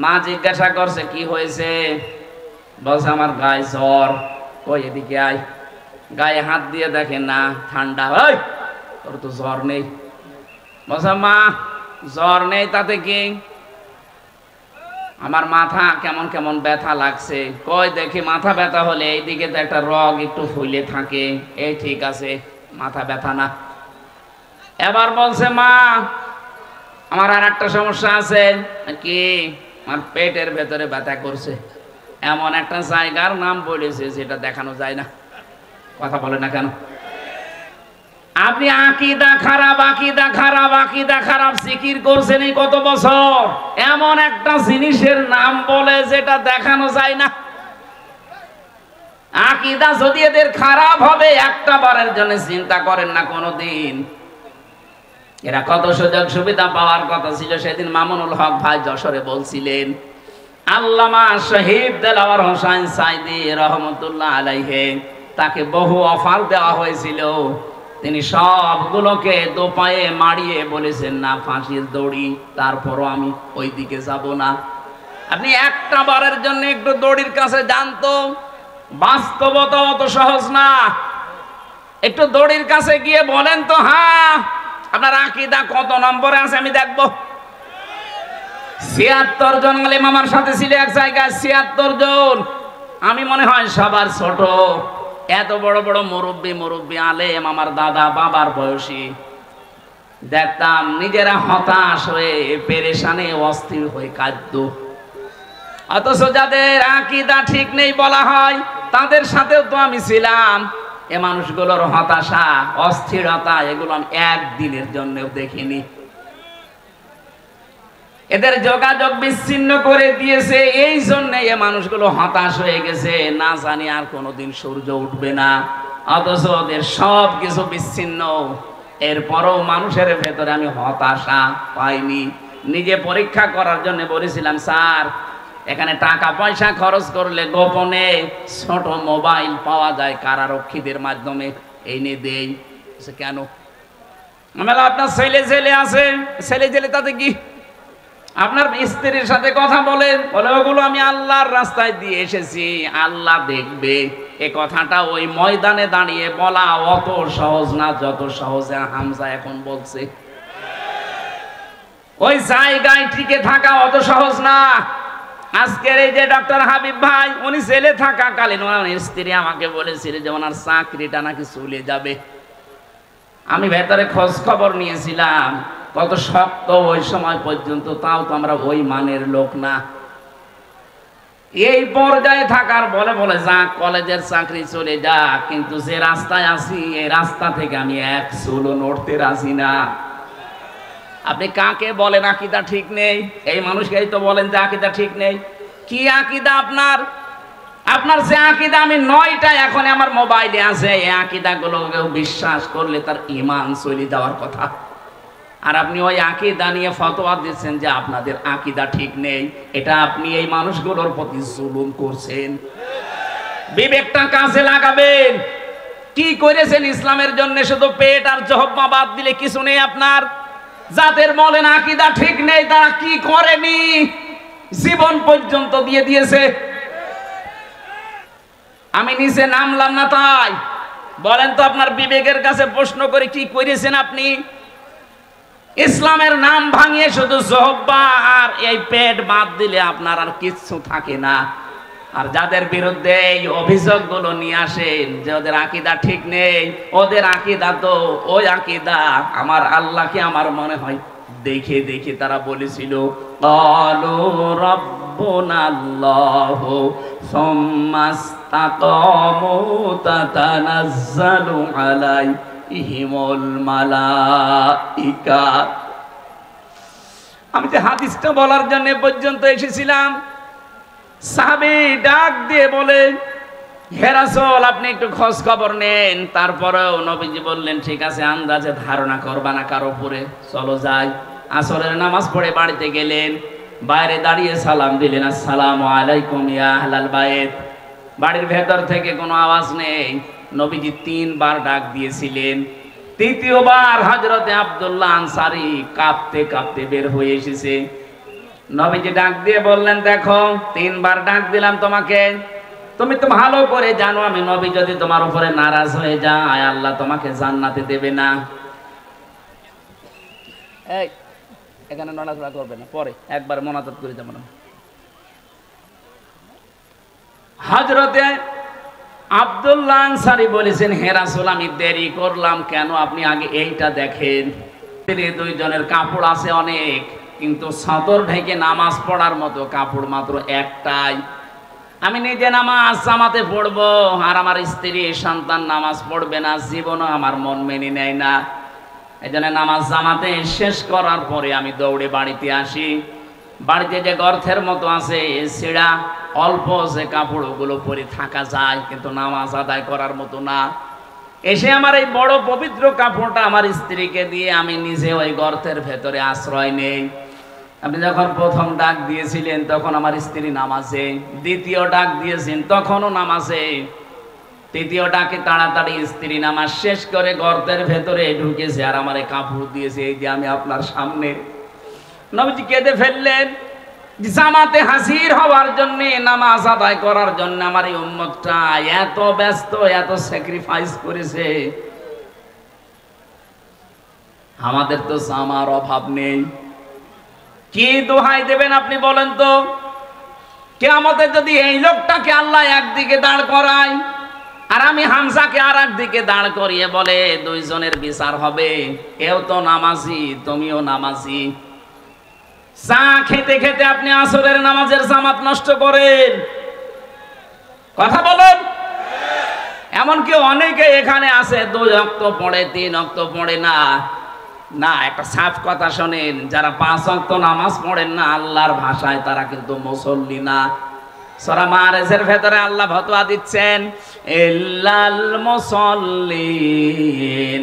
মা জিজ্ঞাসা করছে কি হয়েছে, বলছে আমার গায়ে জ্বর। কই এদিকে আয়, গায়ে হাত দিয়ে দেখে না ঠান্ডা। ওই তোর তো জ্বর নেই। বলছে মা জ্বর নেই তাতে কি, আমার মাথা কেমন কেমন ব্যথা লাগছে। কই দেখি, মাথা ব্যথা হলে এইদিকে তো একটা রগ একটু ফুলে থাকে, এই ঠিক আছে, মাথা ব্যথা না। এবার বলছে মা আমার আর একটা সমস্যা আছে। কি? আমার পেটের ভেতরে ব্যথা করছে। এমন একটা জায়গার নাম বলেছে যেটা দেখানো যায় না। কথা বলে না কেন? আপনি আকীদা খারাপ, আকীদা খারাপ, আকীদা খারাপ জিকির করছেন এই কত বছর, এমন একটা জিনিসের নাম বলে যেটা দেখানো যায় না। আকীদা যদি এদের খারাপ হবে, একটা বারের জন্য চিন্তা করেন না কোনোদিন। এরা কত সুযোগ সুবিধা পাওয়ার কথা ছিল। সেদিন মামুনুল হক ভাই যশোরে বলছিলেন, আল্লামা শহীদ দেলাওয়ার হোসেন সাইদি রহমতুল্লাহ আলাইহি, তাকে বহু অফার দেওয়া হয়েছিল, তিনি সবগুলোকে দোপায়ে মারিয়ে বলেছেন না ফাঁসির দড়ি, তারপরও আমি ওই দিকে যাব না। আপনি একটা বারের জন্য একটু দড়ির কাছে জানতো, বাস্তবতা অত সহজ না। একটু দড়ির কাছে গিয়ে বলেন তো, হ্যাঁ আপনার আকীদা কত নম্বরে আছে আমি দেখবো। ৭৬ জন আলেম আমার সাথে ছিল এক জায়গায়, ৭৬ জন। আমি মনে হয় সবার ছোট। এত বড় বড় মুরব্বী মুরব্বী আলেম আমার দাদা বাবার বয়সী, দেখতাম নিজেরা হতাশ হয়ে পেরেশানে অস্থির হয়ে কাঁদত। অথচ যাদের আকীদা ঠিক নেই বলা হয়, তাদের সাথেও তো আমি ছিলাম। এ মানুষগুলোর হতাশা, অস্থিরতা, এগুলো আমি একদিনের জন্যও দেখিনি। এদের যোগাযোগ বিচ্ছিন্ন করে দিয়েছে, এই জন্য এ মানুষগুলো হতাশ হয়ে গেছে, না জানি আর কোনোদিন সূর্য উঠবে না। অথচ ওদের সব কিছু বিচ্ছিন্ন, এরপরও মানুষের ভেতরে আমি হতাশা পাইনি। নিজে পরীক্ষা করার জন্য বলেছিলাম, স্যার এখানে টাকা পয়সা খরচ করলে গোপনে ছোট মোবাইল পাওয়া যায় কারারক্ষীদের মাধ্যমে, এই নিয়ে দেই। কেন? আপনার ছেলে ছেলে আছে, ছেলে ছেলে তাতে কি? আপনার স্ত্রীর সাথে কথা বলেন, বলে ওগুলো আমি আল্লাহর রাস্তায় দিয়ে এসেছি, আল্লাহ দেখবে। এ কথাটা ওই ময়দানে দাঁড়িয়ে বলা অত সহজ না যত সহজে হামজা এখন বলছে। ওই জায়গায় টিকে থাকা অত সহজ না। আজকের এই যে ডক্টর হাবিব ভাই, উনি জেলে থাকাকালীন ওনার স্ত্রী আমাকে বলেছিল যে ওনার চাকরিটা নাকি চলে যাবে। আমি ভেতরে খোঁজ খবর নিয়েছিলাম, কত শক্ত ওই সময় পর্যন্ত, তাও তো আমরা ওই মানের লোক না। এই পর্যায়ে থাকার বলে বলে যা কলেজের চাকরি চলে যা, কিন্তু যে রাস্তায় আছি এই রাস্তা থেকে আমি এক চুলও নড়তে রাজি না। আপনি কাকে বলেন আকীদা ঠিক নেই? এই মানুষকেই তো বলেন যে আকীদা ঠিক নেই। কি আকীদা আপনার? আপনার যে আকীদা আমি 9টা এখন আমার মোবাইলে আছে, এই আকীদাগুলো কেউ বিশ্বাস করলে তার ঈমান চলে যাওয়ার কথা। আর আপনি ওই আকীদা নিয়ে ফতোয়া দিচ্ছেন যে আপনাদের আকীদা ঠিক নেই। এটা আপনি এই মানুষগুলোর প্রতি জুলুম করছেন। বিবেকটা কাজে লাগাবেন। কি করেছেন ইসলামের জন্য? শুধু পেট আর জহব্বা বাদ দিলে কিছু নেই আপনার। যাদের বলেন আকীদা ঠিক নেই, তারা কি করেনি? জীবন পর্যন্ত দিয়ে দিয়েছে। আমি নিচে নামলাম না তাই বলেন তো, আপনার বিবেকের কাছে প্রশ্ন করে কি করেছেন আপনি? ইসলামের নাম ভাঙিয়ে শুধু জহব্বা আর এই পেট বাদ দিলে আপনার আর কিচ্ছু থাকে না। আর যাদের বিরুদ্ধে এই অভিযোগগুলো নিয়ে আসেন যে ওদের আকীদা ঠিক নেই, ওদের আকীদা তো ওই আকীদা আমার আল্লাহকে আমার মনে হয় দেখে দেখে তারা বলেছিল ক্বালু রাব্বুনাল্লাহু সুম্মাস্তাকামু তাতানাজ্জালু আলাইহিমুল মালাইকা। আমি যে হাদিসটা বলার জন্য পর্যন্ত এসেছিলাম, সাহাবী ডাক দিয়ে বলে, হে রাসূল আপনি একটু খোঁজ খবর নেন। তারপরেও নবীজি বললেন ঠিক আছে, আন্দাজে ধারণা করবা না কারো উপরে, চলো যাই। আসরের নামাজ পড়ে বাড়িতে গেলেন, বাইরে দাঁড়িয়ে সালাম দিলেন, আসসালামু আলাইকুম ইয়া আহলাল বাইত। বাড়ির ভেতর থেকে কোনো আওয়াজ নেই। নবীজি 3 বার ডাক দিয়েছিলেন। তৃতীয়বার হযরতে আব্দুল্লাহ আনসারী কাঁপতে কাঁপতে বের হয়ে এসেছে। নবীজি ডাক দিয়ে বললেন, দেখো 3 বার ডাক দিলাম তোমাকে, তুমি তো ভালো করে জানো আমি নবী যদি তোমার উপরে নারাজ হয়ে যায় আল্লাহ তোমাকে জান্নাতে দেবে না। এই এখানে নড়াচড়া করবে না, পরে একবার মোনাজাত করে যাবো না। হযরতে আব্দুল্লাহ আনসারী বলেছেন, হে রাসূল আমি দেরি করলাম কেন, আপনি আগে এইটা দেখেন। 2 জনের কাপড় আছে অনেক, কিন্তু সতর ঢেকে নামাজ পড়ার মতো কাপড় মাত্র একটাই। আমি নিজে নামাজ জামাতে পড়বো আর আমার স্ত্রী সন্তান নামাজ পড়বে না, জীবনও আমার মন মেনে নেয় না। এই জন্য নামাজ জামাতে শেষ করার পরে আমি দৌড়ে বাড়িতে আসি। বাড়িতে যে গর্তের মতো আছে ছিঁড়া অল্প যে কাপড়গুলো পরে থাকা যায়, কিন্তু নামাজ আদায় করার মতো না। এসে আমার এই বড় পবিত্র কাপড়টা আমার স্ত্রীকে দিয়ে আমি নিজে ওই গর্তের ভেতরে আশ্রয় নেই। আপনি যখন প্রথম ডাক দিয়েছিলেন তখন আমার স্ত্রী নামাজে, দ্বিতীয় ডাক দিয়েছেন তখনও নামাজে, তৃতীয় ডাকে তাড়াতাড়ি স্ত্রী নামাজ শেষ করে গর্তের ভেতরে ঢুকেছে আর আমারে কাপড় দিয়েছে। এই যে আমি আপনার সামনে। নবীজি কেঁদে ফেললেন, জামাতে হাজির হওয়ার জন্য, নামাজ আদায় করার জন্য আমার এই উম্মতটা এত ব্যস্ত, এত স্যাক্রিফাইস করেছে। আমাদের তো জামার অভাব নেই। কি দোহাই দেবেন আপনি বলেন তো? কিয়ামতে যদি এই লোকটাকে আল্লাহ একদিকে দাঁড় করায় আর আমি হামজাকে আর একদিকে দাঁড় করিয়ে বলে 2 জনের বিচার হবে, এও তো নামাজি তুমিও নামাজি, চা খেতে খেতে আপনি আসরের নামাজের জামাত নষ্ট করেন, কথা বলেন। এমনকি অনেকে এখানে আছে 2 ওয়াক্ত পড়ে 3 ওয়াক্ত পড়ে না। না, একটা সাফ কথা শোনেন, যারা 5 ওয়াক্ত নামাজ পড়েন না আল্লাহর ভাষায় তারা কিন্তু মুসল্লি না। সূরা মাআরিজের ভেতরে আল্লাহ ফতোয়া দিচ্ছেন, ইল্লাল মুসাল্লিন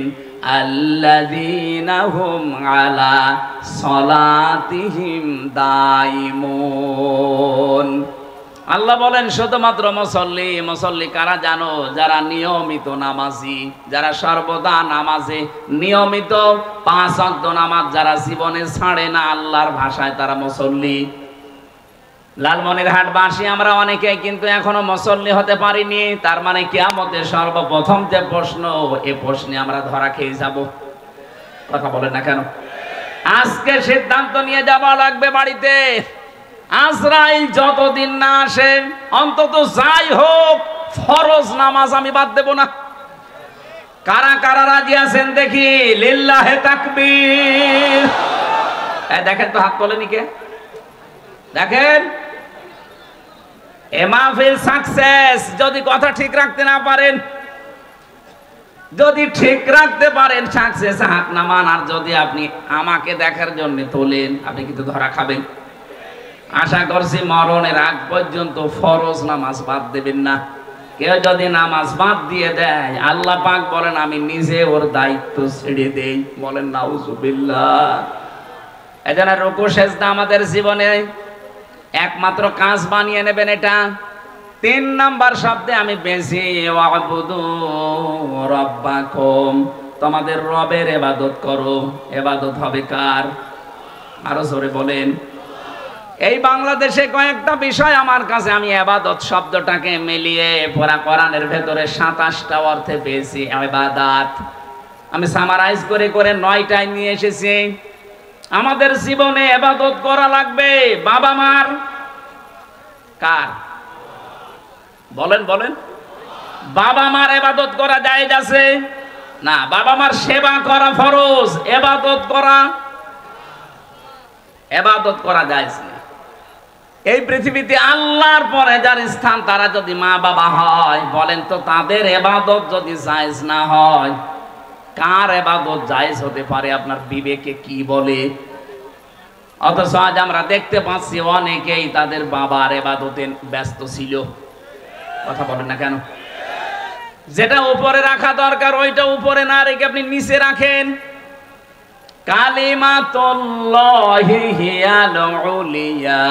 আল্লাযীনা হুম আলা সালাতিহিম দাইমুন। আল্লাহ বলেন শুধুমাত্র মুসল্লি। মুসল্লি কারা জানো? যারা নিয়মিত নামাজি, যারা সর্বদা নামাজে নিয়মিত 5 ওয়াক্ত নামাজ যারা জীবনে ছাড়ে না, আল্লাহর ভাষায় তারা মুসল্লি। লালমনিরহাটবাসী আমরা অনেকে কিন্তু এখনো মুসল্লি হতে পারিনি। তার মানে কিয়ামতের সর্বপ্রথম যে প্রশ্ন, এই প্রশ্নে আমরা ধরা খেয়ে যাব। কথা বলেন না কেন? আজকে সিদ্ধান্ত নিয়ে যাওয়া লাগবে বাড়িতে। আজরাইল যতদিন না আসেন, অন্তত যাই হোক ফরজ নামাজ আমি বাদ দেব না। কারা কারা রাজি আছেন দেখি? লিল্লাহে তাকবীর। দেখেন তো, হাত তোলেনি কে? দেখেন, এ মাহফিল সাকসেস যদি কথা ঠিক রাখতে না পারেন, যদি ঠিক রাখতে পারেন সাকসেস হাত নামান। আর যদি আপনি আমাকে দেখার জন্য তোলেন, আপনি কিন্তু ধরা খাবেন। আশা করছি মরণের আগ পর্যন্ত ফরজ নামাজ বাদ দেবেন না। কেউ যদি নামাজ বাদ দিয়ে দেয়, আল্লাহ পাক বলেন আমি নিজে ওর দায়িত্ব ছেড়ে দেই। বলেন নাউজুবিল্লাহ। এজন্য রুকু সেজদা আমাদের জীবনে একমাত্র কাজ বানিয়ে নেবেন এটা। 3 নাম্বার শব্দে আমি বেশি ওয়াবুদু রাব্বাকুম, তোমাদের রবের ইবাদত করো। ইবাদত হবে কার? আরো জোরে বলেন। এই বাংলাদেশে কয়েকটা বিষয় আমার কাছে, আমি ইবাদত শব্দটাকে মিলিয়ে পুরা কোরআনের ভেতরে 27টা অর্থে পেয়েছি ইবাদত। আমি সামারাইজ করে করে 9টায় নিয়ে এসেছি। আমাদের জীবনে ইবাদত করা লাগবে। বাবা মার কার? বলেন বলেন। বাবা মার ইবাদত করা জায়েজ আছে না? বাবা মার সেবা করা ফরজ, ইবাদত করা জায়েজ না। এই পৃথিবীতে আল্লাহর পরে যার স্থান, তারা যদি মা বাবা হয়, বলেন তো তাদের ইবাদত যদি জায়েজ না হয়, কার ইবাদত জায়েজ হতে পারে? আপনার বিবেকে কি বলে? অথচ আজ আমরা দেখতে পাচ্ছি অনেকেই তাদের বাবার ইবাদতে ব্যস্ত ছিল। কথা বলেন না কেন? যেটা উপরে রাখা দরকার ওইটা উপরে না রেখে আপনি নিচে রাখেন। কালিমাতুল্লাহি হিয়াল উলিয়া,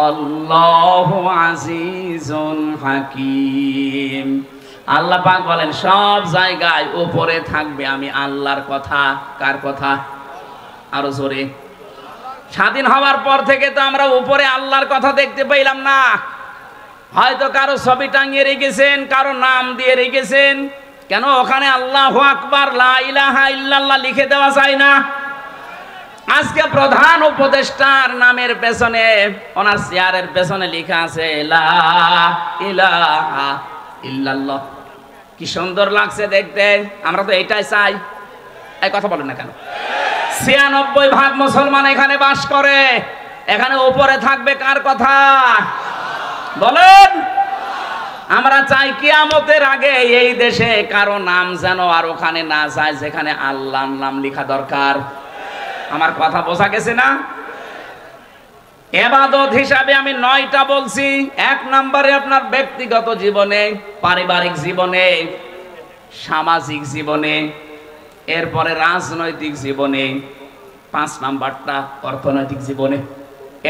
আল্লাহু আজিজুন হাকীম। আল্লাহ পাক বলেন সব জায়গায় উপরে থাকবে আমি আল্লাহর কথা। কার কথা? আরো জোরে। স্বাধীন হওয়ার পর থেকে তো আমরা উপরে আল্লাহর কথা দেখতে পাইলাম না। হয়তো কারো ছবি টাঙিয়ে রেখেছেন, কারো নাম দিয়ে রেখেছেন। কেন ওখানে আল্লাহু আকবার লা ইলাহা ইল্লাল্লাহ লিখে দেওয়া যায় না? আজকে প্রধান উপদেষ্টার নামের পেছনে, ওনার চেয়ারের পেছনে লেখা আছে লা ইলাহা ইল্লাল্লাহ। কি সুন্দর লাগছে দেখতে। আমরা তো এটাই চাই। এই কথা বলেন না কেন? 96% মুসলমান এখানে বাস করে। এখানে উপরে থাকবে কার কথা? বলেন। আমরা চাই কিয়ামতের আগে এই দেশে কারো নাম যেন আর ওখানে না যায় যেখানে আল্লাহর নাম লেখা দরকার। আমার কথা বোঝা গেছে না? ইবাদত হিসাবে আমি 9টা বলছি। 1 নম্বরে আপনার ব্যক্তিগত জীবনে, পারিবারিক জীবনে, সামাজিক জীবনে, এরপরে রাজনৈতিক জীবনে, 5 নাম্বারটা অর্থনৈতিক জীবনে।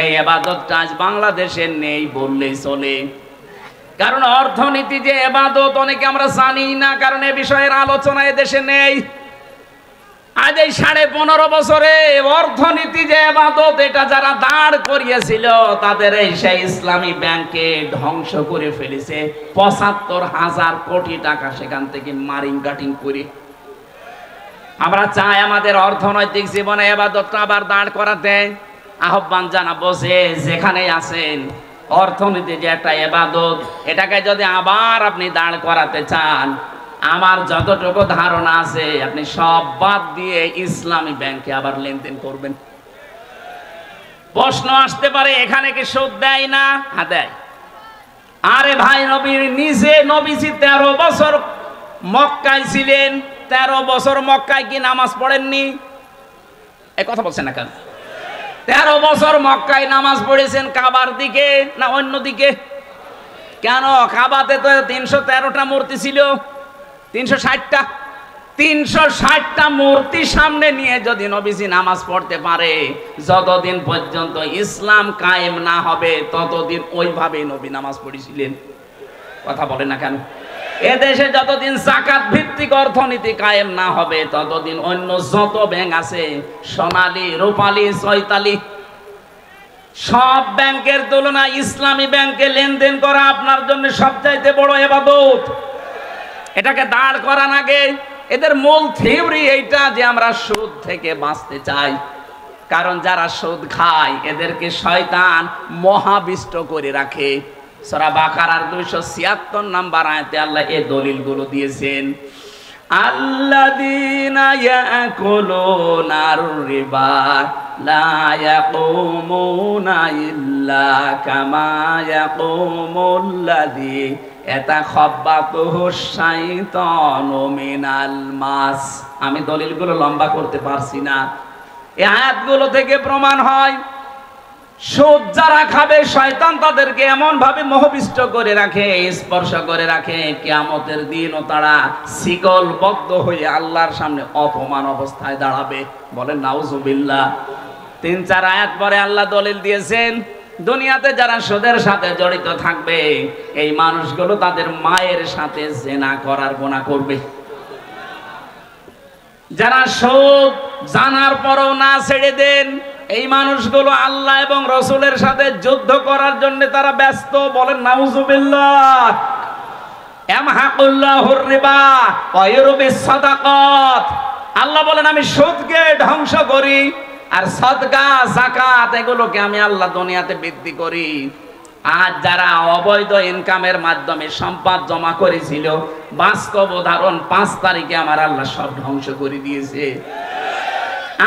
এই ইবাদতটা আজ বাংলাদেশে নেই বললেই চলে। কারণ অর্থনীতি যে ইবাদত অনেকে আমরা জানি না, কারণ এই বিষয়ের আলোচনা এদেশে নেই। আজ এই 15.5 বছরে অর্থনীতি যে ইবাদত, এটা যারা দাঁড় করিয়েছিল তাদের এই সেই ইসলামী ব্যাংকে ধ্বংস করে ফেলেছে। 75,000 কোটি টাকা সেখান থেকে মারিং কাটিং করে। আমরা চাই আমাদের অর্থনৈতিক জীবনে ইবাদতটা আবার দাঁড় করাতে। আহ্বান জানাবো যে যেখানে আছেন, অর্থনীতি যে একটা ইবাদত, এটাকে যদি আবার আপনি দাঁড় করাতে চান, আমার যতটুকু ধারণা আছে আপনি সব বাদ দিয়ে ইসলামী ব্যাংকে আবার লেনদেন করবেন। প্রশ্ন আসতে পারে এখানে কি সুদ দেয় না? হ্যাঁ দেয়। আরে ভাই, নবীর নিজে নবীজি 13 বছর মক্কায় ছিলেন। 13 বছর মক্কায় কি নামাজ পড়েননি? এই কথা বলছেন না কেন? 13 বছর মক্কায় নামাজ পড়েছেন কাবার দিকে না অন্য দিকে? কেন? কাবাতে তো 313টা মূর্তি ছিল, 360টা। 360টা মূর্তি সামনে নিয়ে যদি নবীজি নামাজ পড়তে পারে, যতদিন পর্যন্ত ইসলাম কায়েম না হবে ততদিন ওইভাবেই নবী নামাজ পড়েছিলেন। কথা বলেন না কেন? এদেশে যতদিন যাকাত ভিত্তিক অর্থনীতি কায়েম না হবে ততদিন অন্য যত ব্যাংক আছে, সোনালী, রূপালী, চৈতালি, সব ব্যাংকের তুলনায় ইসলামী ব্যাংকে লেনদেন করা আপনার জন্য সবচাইতে বড় ইবাদত। এটাকে দাঁড় করান আগে। এদের মূল থিওরি এইটা যে আমরা সুদ থেকে বাঁচতে চাই, কারণ যারা সুদ খায় এদেরকে শয়তান মহাবিষ্ট করে রাখে। সূরা বাকারার 276 নম্বর আয়াতে আল্লাহ এই দলিলগুলো দিয়েছেন। আল্লাযীনা ইয়াকুলুনার রিবা লা ইয়াকুমুনা ইল্লা কামা ইয়াকুমুল্লাযী ইয়াতাখাব্বাতুহুশ শাইতানু মিনাল মাস। আমি দলিলগুলো লম্বা করতে পারছি না। এই আয়াতগুলো থেকে প্রমাণ হয় সুদ যারা খাবে শয়তান তাদেরকে এমন ভাবে মোহবিষ্ট করে রাখে, স্পর্শ করে রাখে, কিয়ামতের দিনও তারা শিকলবদ্ধ হয়ে আল্লাহর সামনে অপমান অবস্থায় দাঁড়াবে। বলেন নাউজুবিল্লাহ। 3-4 আয়াত পরে আল্লাহ দলিল দিয়েছেন দুনিয়াতে যারা সুদের সাথে জড়িত থাকবে এই মানুষগুলো তাদের মায়ের সাথে জিনা করার গুনাহ করবে। যারা সুদ জানার পরও না ছেড়ে দেন এই মানুষগুলো আল্লাহ এবং রসুলের সাথে যুদ্ধ করার জন্য তারা ব্যস্ত। বলেন নাউজুবিল্লাহ। ইয়ামহাকুল্লাহুর রিবা ওয়া ইউরবিস সাদাকাত। আল্লাহ বলেন আমি সুদকে ধ্বংস করি আর সাদকা যাকাত এগুলোকে আমি আল্লাহ দুনিয়াতে বৃদ্ধি করি। আজ যারা অবৈধ ইনকামের মাধ্যমে সম্পদ জমা করেছিল, বাস্তব উদাহরণ 5 তারিখে আমার আল্লাহ সব ধ্বংস করে দিয়েছে।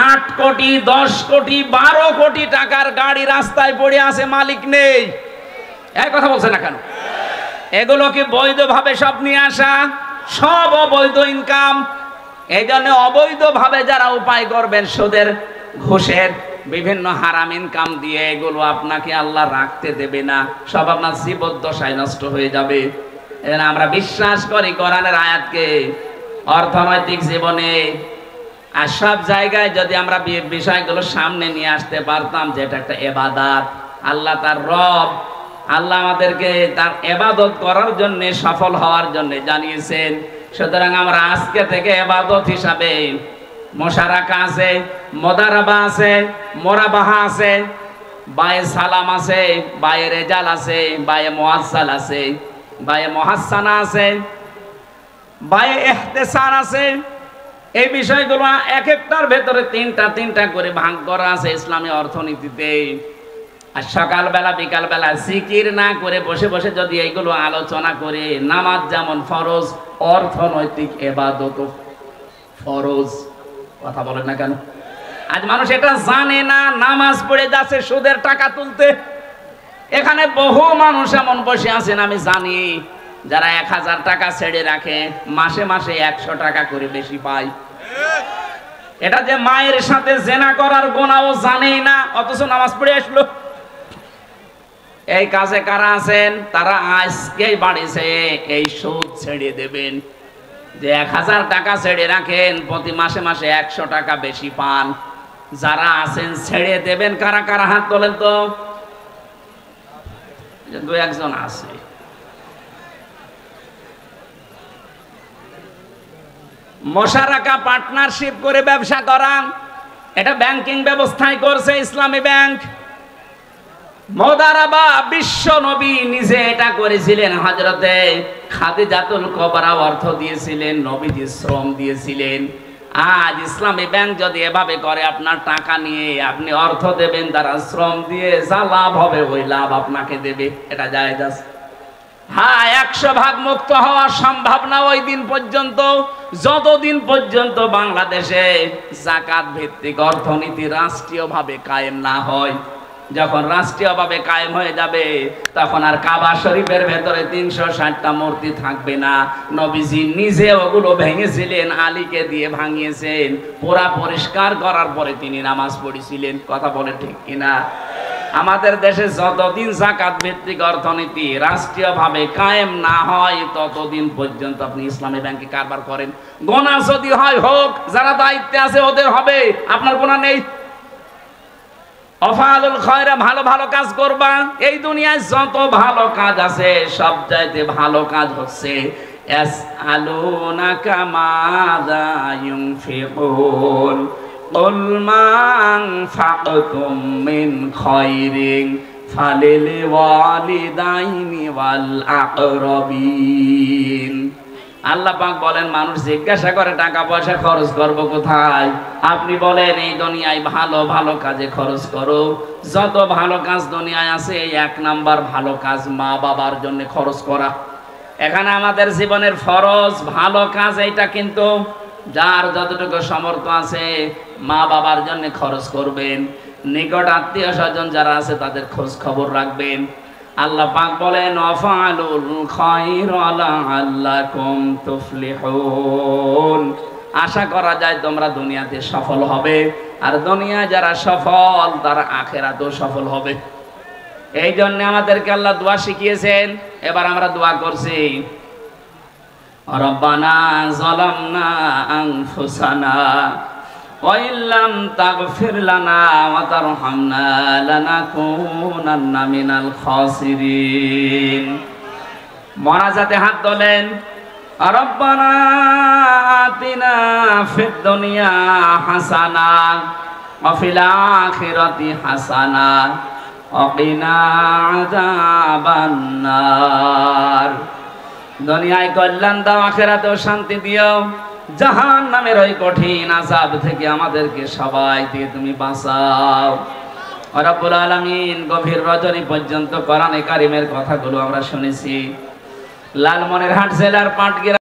8 কোটি, 10 কোটি, 12 কোটি টাকার গাড়ি রাস্তায় পড়ে আছে, মালিক নেই। এই কথা বলছে না কেন? এগুলো কি বৈধভাবে সব নিয়ে আসা? সব অবৈধ ইনকাম। এই জন্য অবৈধভাবে যারা উপায় করবেন সুদের, ঘুষের, বিভিন্ন হারাম ইনকাম দিয়ে এগুলো আপনাকে আল্লাহ রাখতে দেবে না, সব আপনার জীবদ্দশায় নষ্ট হয়ে যাবে। এজন্য আমরা বিশ্বাস করি কোরআনের আয়াতকে অর্থনৈতিক জীবনে আর সব জায়গায় যদি আমরা বিষয়গুলো সামনে নিয়ে আসতে পারতাম যে এটা একটা ইবাদত, আল্লাহ তার রব, আল্লাহ আমাদেরকে তার ইবাদত করার জন্য, সফল হওয়ার জন্য জানিয়েছেন। সুতরাং আমরা আজকে থেকে ইবাদত হিসাবে মুশারাকা আছে, মুদারাবা আছে, মুরাবাহা আছে, বায়ে সালাম আছে, বায়ে রেজাল আছে, বায়ে মুআজ্জাল আছে, বায়ে মুহাসসানা আছে, বায়ে ইহতিসান আছে। এই বিষয়গুলো এক একটার ভেতরে 3টা করে ভাগ করা আছে ইসলামী অর্থনীতিতে। আর সকালবেলা বিকালবেলা জিকির না করে বসে বসে যদি এইগুলো আলোচনা করে, নামাজ যেমন ফরজ, অর্থনৈতিক ইবাদত ফরজ। কথা বলেন না কেন? আজ মানুষ এটা জানে না, নামাজ পড়ে যাচ্ছে সুদের টাকা তুলতে। এখানে বহু মানুষ এমন বসে আছেন আমি জানি যারা 1000 টাকা ছেড়ে রাখে মাসে মাসে 100 টাকা করে বেশি পায়। এটা যে মায়ের সাথে জেনা করার গুনাহও জানেই না, অথচ নামাজ পড়ে আসলো। এই কাজে কারা আছেন? তারা আজকেই বাড়িছে এই সুদ ছেড়ে দেবেন। যে 1000 টাকা ছেড়ে রাখেন, প্রতি মাসে মাসে 100 টাকা বেশি পান। যারা আছেন ছেড়ে দেবেন কারা কারা? হাত তোলেন তো। 2-1 জন আছে। মুশারাকা পার্টনারশিপ করে ব্যবসা করা, এটা ব্যাংকিং ব্যবস্থায় করছে ইসলামী ব্যাংক। মুদারাবা বিশ্ব নবী নিজে এটা করেছিলেন, হযরতে খাদিজাতুল কুবরা অর্থ দিয়েছিলেন, নবীজি শ্রম দিয়েছিলেন। আজ ইসলামী ব্যাংক যদি এভাবে করে, আপনার টাকা নিয়ে আপনি অর্থ দেবেন, তারা শ্রম দিয়ে যা লাভ হবে ওই লাভ আপনাকে দেবে, এটা জায়েজ আছে। হ্যাঁ, 100 ভাগ মুক্ত হওয়া সম্ভব না ওই দিন পর্যন্ত, যতদিন পর্যন্ত বাংলাদেশে যাকাত ভিত্তিক অর্থনীতি রাষ্ট্রীয়ভাবে কায়েম না হয়। যখন রাষ্ট্রীয়ভাবে কায়েম হয়ে যাবে তখন আর কাবা শরীফের ভেতরে 360টা মূর্তি থাকবে না। নবীজি নিজে ওগুলো ভেঙেছিলেন, আলীকে দিয়ে ভাঙিয়েছেন, পুরা পরিষ্কার করার পরে তিনি নামাজ পড়েছিলেন। কথা বলে ঠিক কিনা? আমাদের দেশে যতদিন যাকাত ভিত্তিক অর্থনীতি রাষ্ট্রীয়ভাবে কায়েম না হয় ততদিন পর্যন্ত আপনি ইসলামী ব্যাংকে কারবার করেন। গোনা যদি হয় হোক, যারা দায়িত্বে আছে ওদের হবে, আপনার গোনা নেই। অফালুল খয়রা, ভালো ভালো কাজ করবা। এই দুনিয়ায় যত ভালো কাজ আছে সব চাইতে ভালো কাজ হচ্ছে ইয়াসআলুনাকা মাযা ইউনফিকুন কুল মা আনফাকতুম মিন খায়রিন ফালিল ওয়ালিদাইনি ওয়াল আকরাবিন। আল্লাহ পাক বলেন, মানুষ জিজ্ঞাসা করে টাকা পয়সা খরচ করব কোথায়, আপনি বলেন এই দুনিয়ায় ভালো ভালো কাজে খরচ করো। যত ভালো কাজ দুনিয়ায় আছে, এক নাম্বার ভালো কাজ মা বাবার জন্য খরচ করা। এখানে আমাদের জীবনের ফরজ ভালো কাজ এইটা, কিন্তু যার যতটুকু সামর্থ্য আছে মা বাবার জন্য খরচ করবেন। নিকট আত্মীয় স্বজন যারা আছে তাদের খোঁজ খবর রাখবেন। আল্লাহ পাক বলেন ওয়াফালুল খায়রা লাআল্লাকুম তুফলিহুন। আশা করা যায় তোমরা দুনিয়াতে সফল হবে, আর দুনিয়ায় যারা সফল তারা আখিরাতেও সফল হবে। এই জন্য আমাদেরকে আল্লাহ দোয়া শিখিয়েছেন। এবার আমরা দোয়া করছি, রব্বানা যালামনা আনফুসানা ওয়া ইল্লাম তাগফির লানা ওয়া তারহামনা লানাকুনান্না মিনাল খাসিরিন। মোনাজাতে হাত তোলেন, রব্বানা আতিনা ফিদ দুনিয়া হাসানা ওয়া ফিল আখিরাতি হাসানা ওয়া কিনা আযাবান নার। দুনিয়ায় কল্যাণ দাও, আখিরাতেও শান্তি দিও। জাহান্নামের ওই কঠিন আযাব থেকে আমাদেরকে সবাইকে তুমি বাঁচাও। রব্বুল আলামিন, গভীর রজনী পর্যন্ত কোরআনে কারিমের কথাগুলো আমরা শুনেছি। লালমনিরহাট জেলার পাটগ্রাম